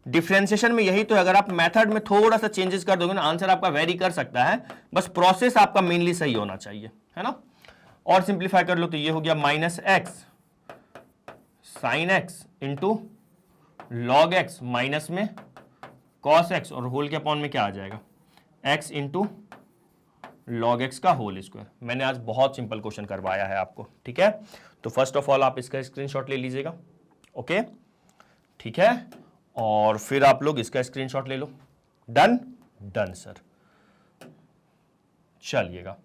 Speaker 1: डिफरेंशिएशन में यही तो, अगर आप मेथड में थोड़ा सा चेंजेस कर दोगे ना, आंसर आपका वेरी कर सकता है, बस प्रोसेस आपका मेनली सही होना चाहिए, है ना। और सिंप्लीफाई कर लो तो ये हो गया minus x sine X into log x minus में कॉस एक्स, और होल के अपॉन में क्या आ जाएगा? एक्स इंटू लॉग एक्स का होल स्क्वायर। मैंने आज बहुत सिंपल क्वेश्चन करवाया है आपको, ठीक है। तो फर्स्ट ऑफ ऑल आप इसका स्क्रीनशॉट ले लीजिएगा, ओके, ठीक है, और फिर आप लोग इसका स्क्रीनशॉट ले लो। डन? डन सर, चलिएगा,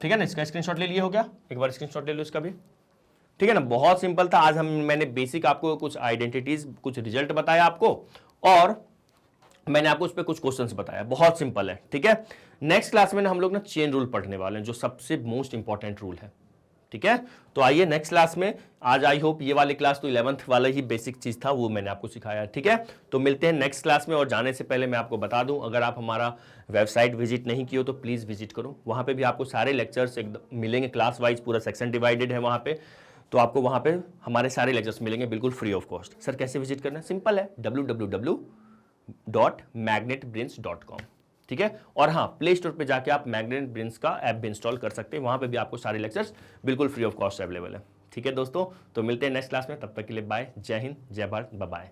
Speaker 1: ठीक है ना, इसका स्क्रीनशॉट ले लिए हो क्या? एक बार स्क्रीनशॉट ले लो इसका भी, ठीक है ना। बहुत सिंपल था आज, मैंने बेसिक आपको कुछ आइडेंटिटीज, कुछ रिजल्ट बताया आपको, और मैंने आपको उस पर कुछ क्वेश्चंस बताया, बहुत सिंपल है, ठीक है। नेक्स्ट क्लास में हम लोग ना चेन रूल पढ़ने वाले हैं, जो सबसे मोस्ट इंपॉर्टेंट रूल है, ठीक है। तो आइए नेक्स्ट क्लास में, आज आई होप ये वाली क्लास तो 11th वाला ही बेसिक चीज था, वो मैंने आपको सिखाया, ठीक है। तो मिलते हैं नेक्स्ट क्लास में, और जाने से पहले मैं आपको बता दूं, अगर आप हमारा वेबसाइट विजिट नहीं किए हो तो प्लीज विजिट करो, वहां पे भी आपको सारे लेक्चर्स एकदम मिलेंगे, क्लास वाइज पूरा सेक्शन डिवाइडेड है वहां पे, तो आपको वहां पे हमारे सारे लेक्चर्स मिलेंगे बिल्कुल फ्री ऑफ कॉस्ट। सर कैसे विजिट करना है? सिंपल है, www.magnetbrains.com, ठीक है। और हाँ, प्ले स्टोर पे जाके आप मैग्नेट ब्रेन्स का ऐप भी इंस्टॉल कर सकते हैं, वहां पे भी आपको सारे लेक्चर्स बिल्कुल फ्री ऑफ कॉस्ट अवेलेबल है, ठीक है दोस्तों। तो मिलते हैं नेक्स्ट क्लास में, तब तक के लिए बाय, जय हिंद, जय भारत, बाय बाय।